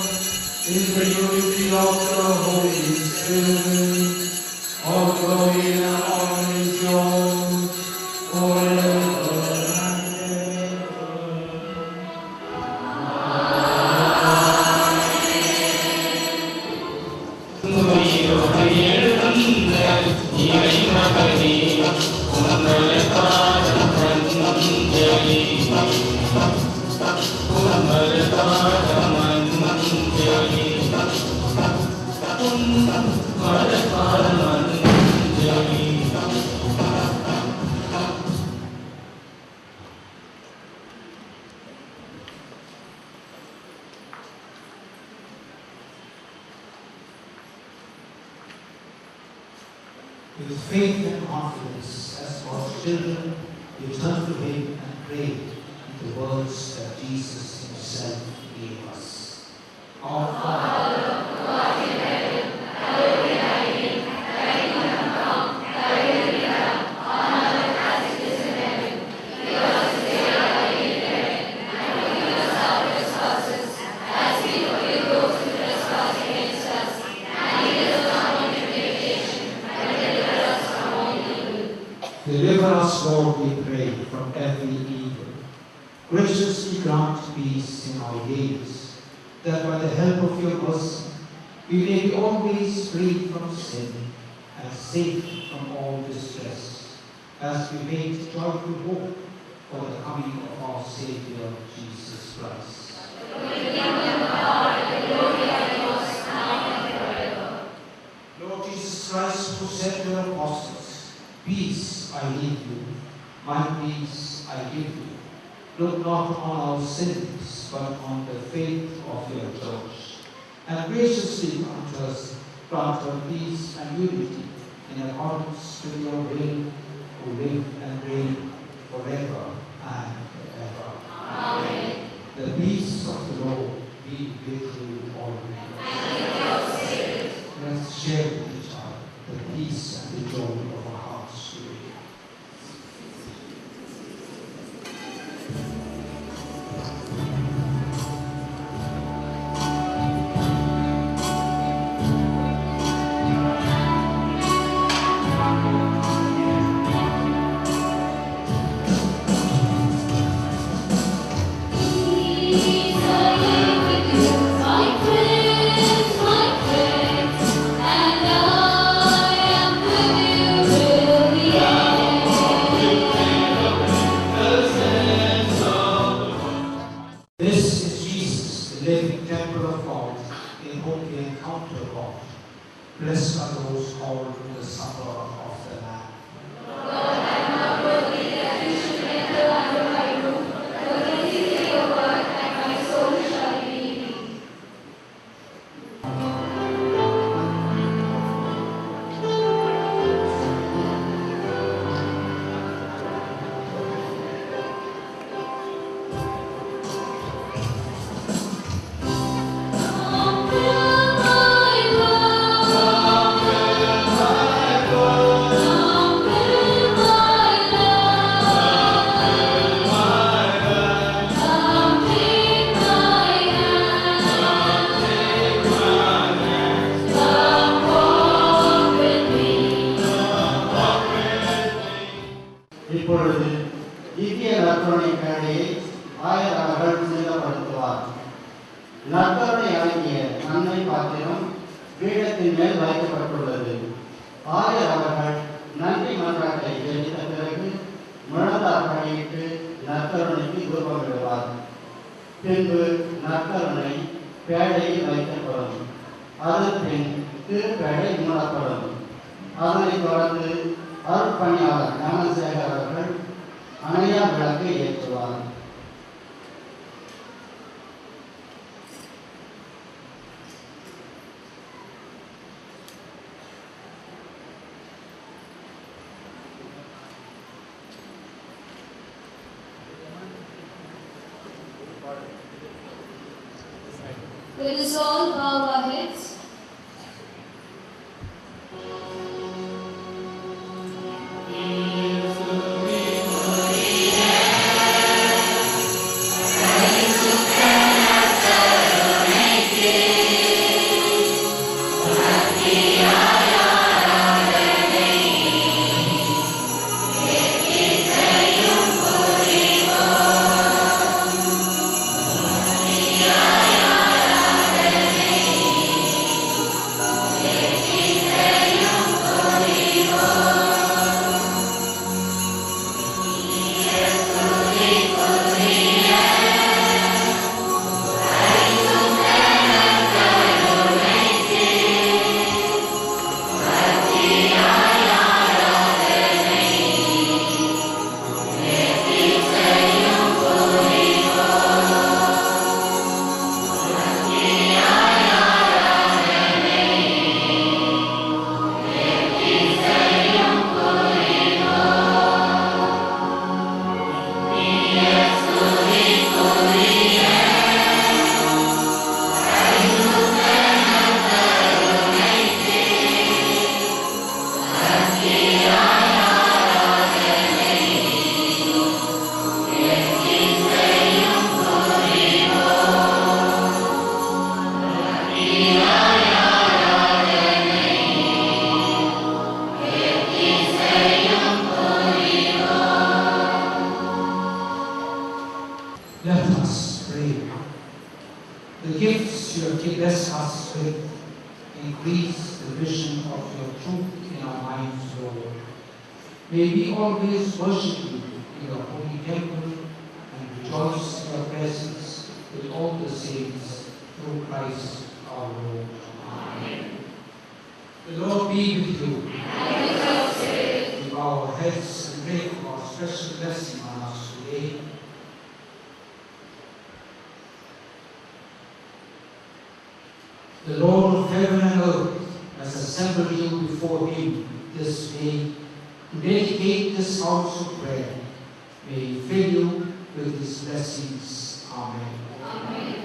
in the unity of the Holy Spirit, all glory and honor is yours forever and with faith and confidence, as God's children, we turn to him and pray in the words that Jesus himself gave us. Our Father, who art in heaven, hallowed be thy name. Thy kingdom come, thy will be done, on earth as it is in heaven. Give us today our daily bread, and forgive us our trespasses, as we forgive those who trespass against us. And lead us not into temptation, but deliver us from all evil. Deliver us, Lord, we pray, from every evil. Graciously grant peace in our days, that by the help of your mercy we may be always free from sin and safe from all distress, as we wait joyful hope for the coming of our Savior, Jesus Christ. Lord Jesus Christ, who said to your apostles, "Peace I leave you, my peace I give you," look not on our sins, but on the faith of your church, and graciously grant her peace and unity in accordance with your will, who live and reign forever and ever. Amen. The peace of the Lord be with you always. And with your spirit. Let's share with each other the peace Blessed are those called to the supper of the Lamb. Lord, I am not worthy that you should enter under my roof, but only say a word, and my soul shall be healed. இப்பொழுது திவ்ய நற்கருணை பேழையை ஆயர் அவர்கள் புனிதப்படுத்துவார். நற்கருணை அடங்கிய நன்மை பாத்திரம் பீடத்தின் மேல் வைக்கப்பட்டுள்ளது. ஆயர் அவர்கள் நன்றி மன்றாட்டை ஜெபித்த பிறகு முழந்தார் பணியிட்டு நற்கருணைக்கு தூபமிடுவார். பின்பு நற்கருணை பேழையில் வைக்கப்படும். அதன் பின் திருப்பேழை மூடப்படும். அதனைத் தொடர்ந்து அருட்பணியாளர் ஞானசேகர் அவர்கள் அணையா விளக்கை ஏற்றுவார். Let us all bow our heads. Let us pray. The gifts you have blessed us with increase the vision of your truth in our minds, Lord. May we always worship you in your holy temple and rejoice in your presence with all the saints through Christ our Lord. Amen. The Lord be with you. And with your spirit. We bow our heads and pray for our special blessing on us today. The Lord of heaven and earth has assembled you before him this day to dedicate this house of prayer. May he fill you with his blessings. Amen. Amen.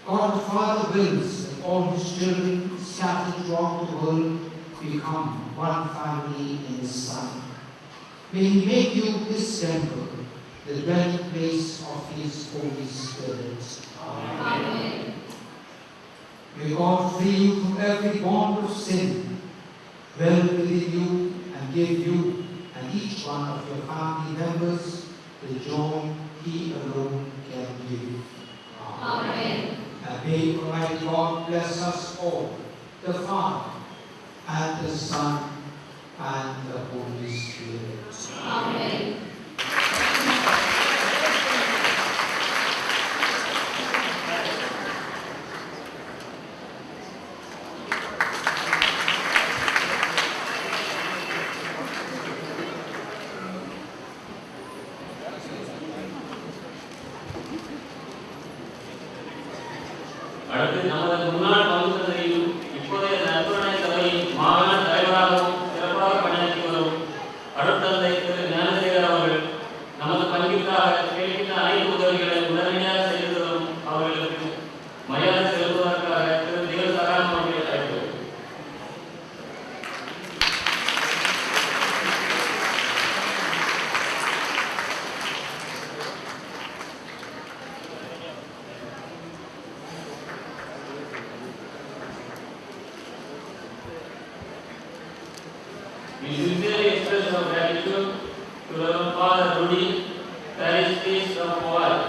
God the Father wills that all his children scattered throughout the world become one family in his Son. May he make you his temple, the dwelling place of his Holy Spirit. Amen. May God free you from every bond of sin, dwell within you, and give you and each one of your family members the joy he alone can give. Amen. And may Almighty God bless us all, the Father, and the Son, and the Holy Spirit. Amen. அடுத்து நமது முன்னாள் பங்கு தந்தையும் இப்போதைய நற்பணி சபையின் மாகாண தலைவராகவும் சிறப்பாக பணியாற்றி வரும் அருட்தந்தை திரு ஞானசேகர் அவர்கள் நமது பங்கிற்காக கேட்கின்ற அனைத்து உதவிகளை உடனடியாக செய்து தரும் அவர்களுக்கு மரியாதை செலுத்துவதற்காக திரு திகழ் சகாயம் அவர்களை அழைக்கிறோம். We sincerely express our gratitude to Reverend Father Rudy, parish priest of Hawaii.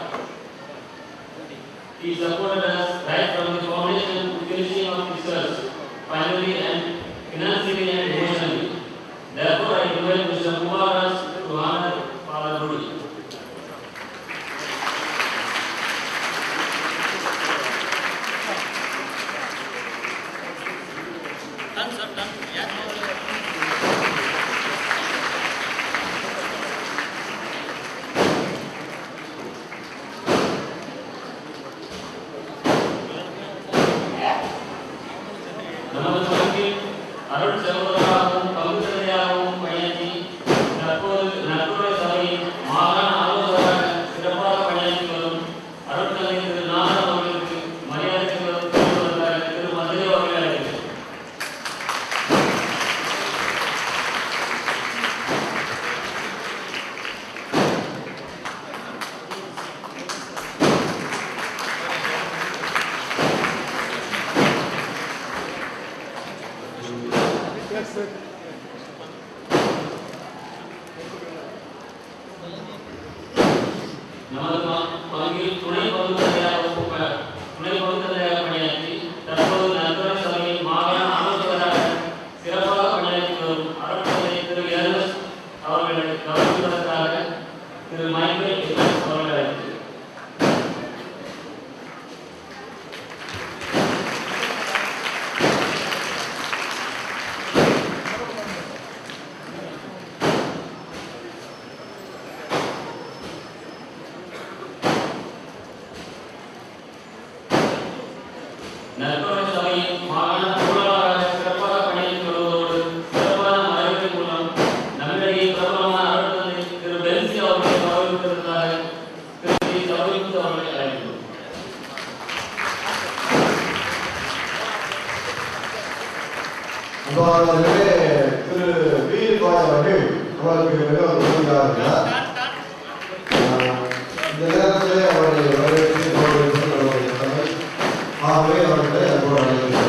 He supported us right from the foundation to finishing of research, finally and financially and emotionally. Therefore, I invite Mr. Mubarak to honor Father Rudy. நமது பங்கில் அருள் சகோதரராகவும் பங்கு தந்தையாகவும் பணியாற்றி தற்போது நற்பணி சபையின் மாகாண ஆலோசகராக சிறப்பாக பணியாற்றி வரும் அருட்தந்தை திரு நாகர் அவர்களுக்கு மரியாதை செலுத்துவதற்காக திரு மதுரை அவர்களை அழைக்கிறேன். நமது பங்கில் துணை பங்கு தந்தையாக பணியாற்றி தற்போது நற்பணி சபையின் மாகாண ஆலோசகராக சிறப்பாக பணியாற்றி வரும் அருட்தந்தை திரு எர்னஸ்ட் அவர்களை கவனிப்பதற்காக திரு மைக்கேல் எர்னஸ்ட் அவர்களை அழைக்கிறேன். நற்பணி சபையின் மாகாண பொருளாளராக சிறப்பாக பணியாற்றி வருவதோடு சிறப்பான மறைவின் மூலம் நம்மிடையே பிரபலமான அருட்தந்தை திரு பென்சி அவர்களை கௌரவிப்பதற்காக திரு டி. சௌரிமுத்து அவர்களை அழைக்கிறோம். அன்பானவர்களே, திரு வீரபாய் அவர்கள் அவர்களுக்கு மிக உதவியாகிறார். இந்த நேரத்திலே அவர்களை வரவேற்று ஆகவே அவர்களை அன்போடு அழைக்கிறோம்.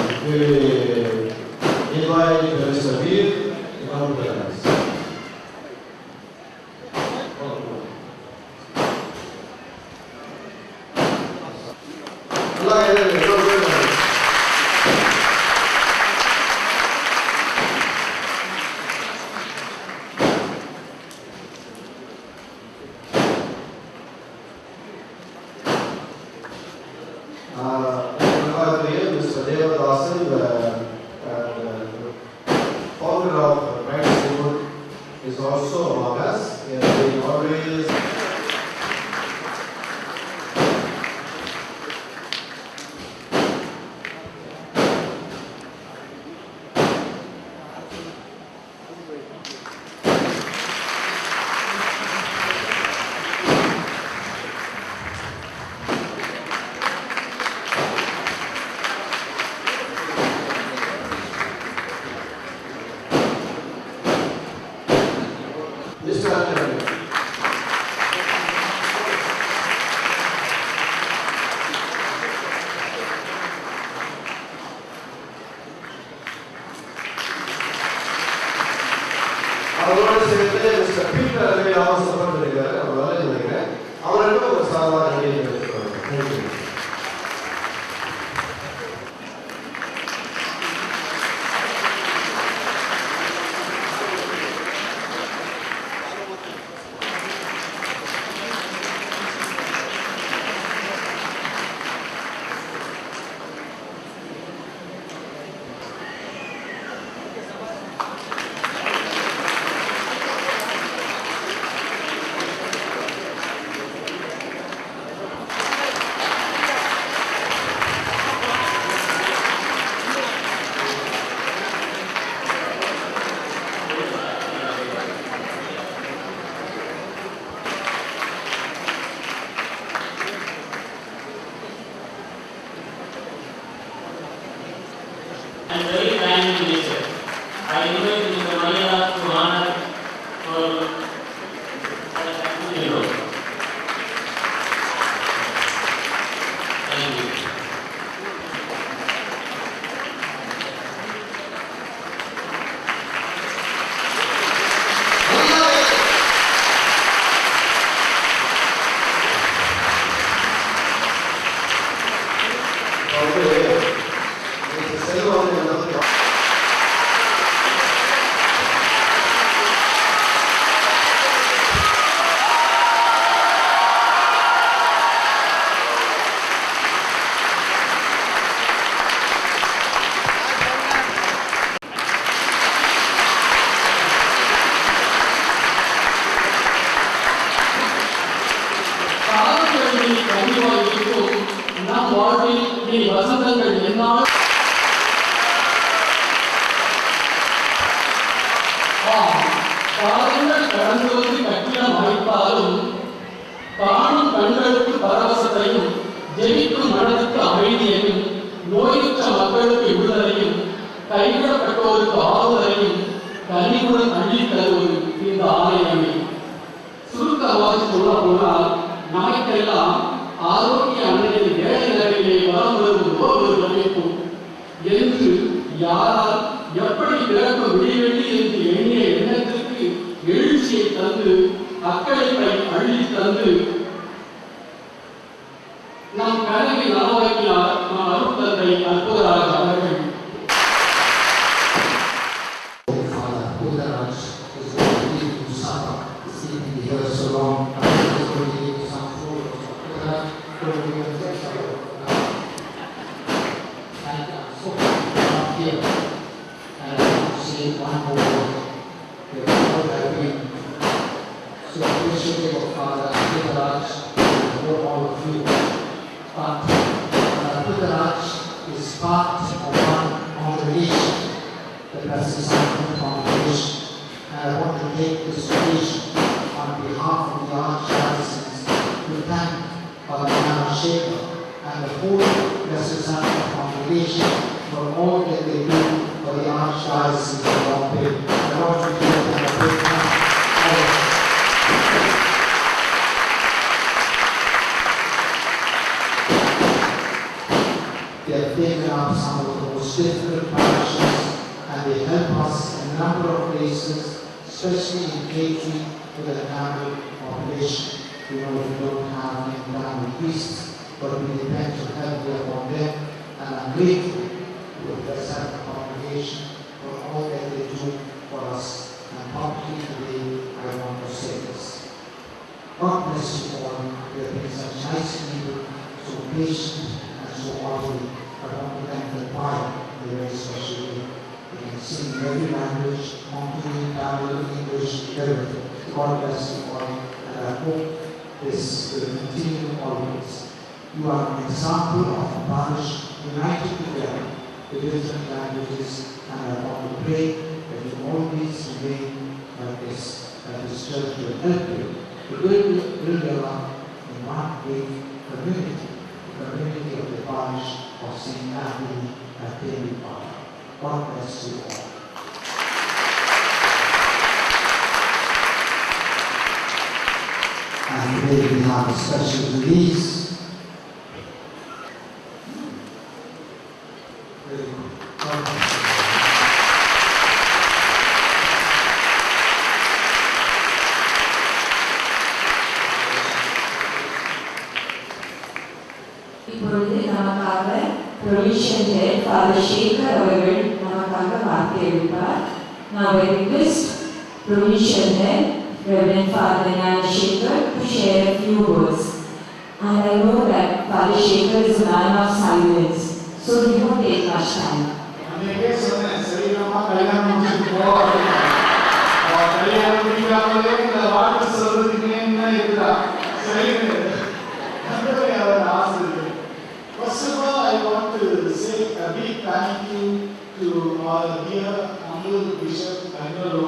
Mr. Devadasan, founder of Bright School, is also among us. He has been always அவரோட சேர்த்து மிஸ்டர் பீட்டர் அலவே அவசரப்பட்டிருக்காரு. அவரால் நினைக்கிறேன் அவர்களுக்கு ஒரு சாதாரண நன்றி. நம் வாழ்வில் நீ வசந்தங்கள் என்னால் காலங்கள் கடந்து வந்து கட்டிடம் அமைத்தாலும் காணும் கண்களுக்கு பரவசத்தையும் ஜெயிக்கும் மனதுக்கு அமைதியையும் நோயுற்ற மக்களுக்கு விடுதலையும் கைவிடப்பட்டோருக்கு ஆறுதலையும் கனிவுடன் அள்ளி தருவது இந்த ஆலயமே. சுருக்கமாக சொல்ல போனால் நமக்கெல்லாம் ஆரோக்கிய அன்னையின் ஏழை நிலையிலே வரம் வருவது ஒரு அமைப்பும் என்று யாரால் எப்படி பிறக்க முடியவில்லை என்று எண்ணிய எண்ணத்திற்கு எழுச்சியை தந்து அக்களிப்பை அள்ளி தந்து நம் கனவை நலவாக்கினார் நம் அருட்தந்தை அற்புதராக அவர்கள். They have taken up some of the most difficult parishes and they help us in a number of places, especially in catering to the family population. We know we don't have any family priests, but we depend to heavily upon them, and I'm grateful to the present congregation for all that they do for us. And publicly today, I want to say this. God bless you all. You have been such nice people, so patient and so orderly. I want to thank the choir in a very special way. They can sing in every language, Hungarian, Tamil, English, everything. God bless you all, and I hope this will continue always. You are an example of a parish united together with different languages, and I want to pray that you always remain like this, that this church will help you to build your life in one great community, the community of the parish of St. Anthony at Daily Park. God bless you all. And today we have a special release. இப்பொழுது நமக்காக Provision Head Father Shekhar அவர்கள் நமக்காக வார்த்தை எழுப்பார். Now I request Provision Head Reverend Father Nana Shekhar to share a few words. And I know that Father Shekhar is a man of silence, so he won't take much time. அன்னைக்கே சொன்னேன் சரிமா கல்யாணம் முடிச்சுட்டு போவாங்க. கல்யாணம் முடிக்காமலே இந்த வார்த்தை சொல்றதுக்கு என்ன இருக்குதா? சரி First of all, I want to say a big thank you to our dear humble Bishop Angelo,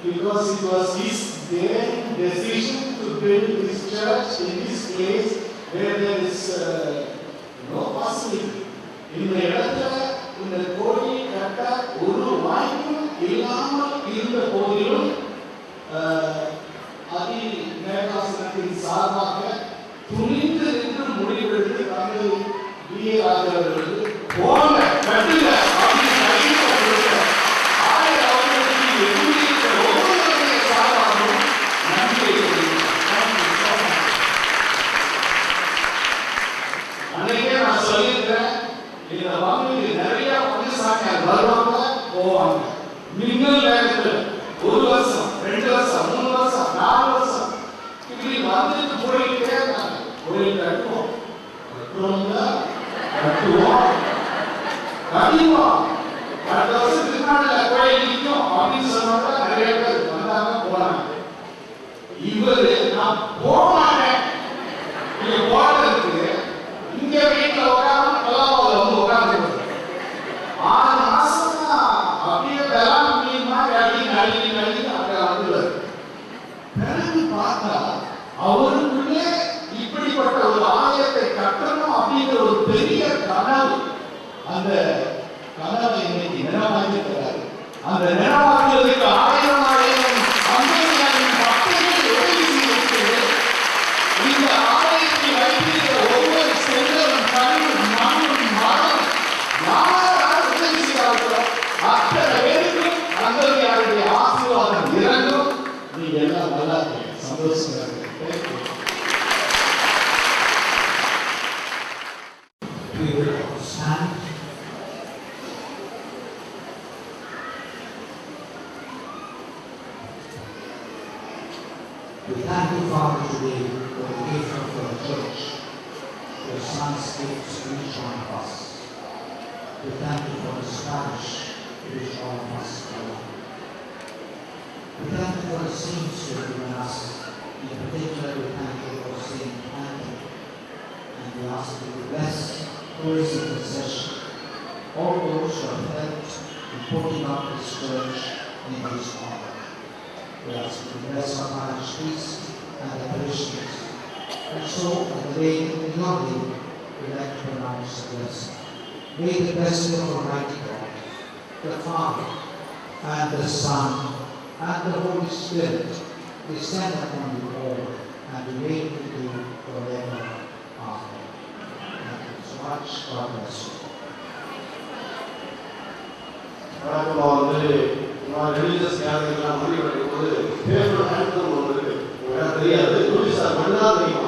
because it was his decision to build this church in this place where there is no possibility. இந்த இடத்துல இந்த கோயில் கட்ட ஒரு வாய்ப்பும் இல்லாமல் இருந்த போதிலும் அதி மேகாசனத்தின் சார்பாக துணிந்து நின்று முடிவெடுத்து தந்தை பிஏ ஆகிறவர்கள் போங்க கட்டுங்க அப்படின்னு அறிவிக்கப்பட்ட ஆயிரம் அவர்களுக்கு எதிர்க்க ஒவ்வொருவருடைய சார்பாகவும் நன்றியை அன்னைக்கே நான் சொல்லியிருக்கேன் இந்த வங்கிக்கு நிறைய பங்குசாமியார் வருவாங்க போவாங்க மின்னல் வேகத்தில் 1 வருஷம் 2 வருஷம் 3 வருஷம் 4 வருஷம் இப்படி வந்துட்டு போயிட்டே இருக்காங்க. கோயில் கட்டுவோம் கட்டுவோம் அடுத்த வருஷத்துக்கு முன்னாடி கோயில் நிற்கும் அப்படின்னு சொன்னாங்க. நிறைய பேர் வந்தாங்க போனாங்க. இவரு நான் போக மாட்டேன், நீங்க போறதுக்கு இங்க வீட்டுல அந்த கனவை இன்னைக்கு நினைவாக்கி இருக்கிறார். அந்த நினைவாக்குறதுக்கு 1000 அம்பேத்கரின் பக்தர்கள் உதவி செய்திருக்கிறது. இந்த ஆலயத்தை வைத்திருக்கிற ஒவ்வொரு செல்லும் கல்லும் மண்ணும் மரம் யாரால் உதவி செய்தார்களோ அத்தனை பேருக்கும் அம்பேத்கருடைய ஆசீர்வாதம் இறங்கும். நீங்க எல்லாம் நல்லா இருக்கீங்க, சந்தோஷமா இருக்கு. We thank you, Father, today for the gift of your church, your Son's gift to each one of us. We thank you for His parish to which all of us belong. We thank you for the saints you have given us. In particular, we thank you for Saint Anthony, and we ask you to bless through his intercession all those who have helped in putting up this church in his honor. We ask you to bless our parish priest and the parishioners. And so, in the way in your name, we like to pronounce the blessing. May the blessing of Almighty God, the Father, and the Son, and the Holy Spirit descend upon you all and remain with you forever. Amen. Thank you so much. God bless you. Religious கேதரிங்லாம் முடிவடையும் போது paper ஹேண்ட்கம் ஒன்று இருக்கு. எனக்கு தெரியாது. Sir மண்ணா தெரியுமா?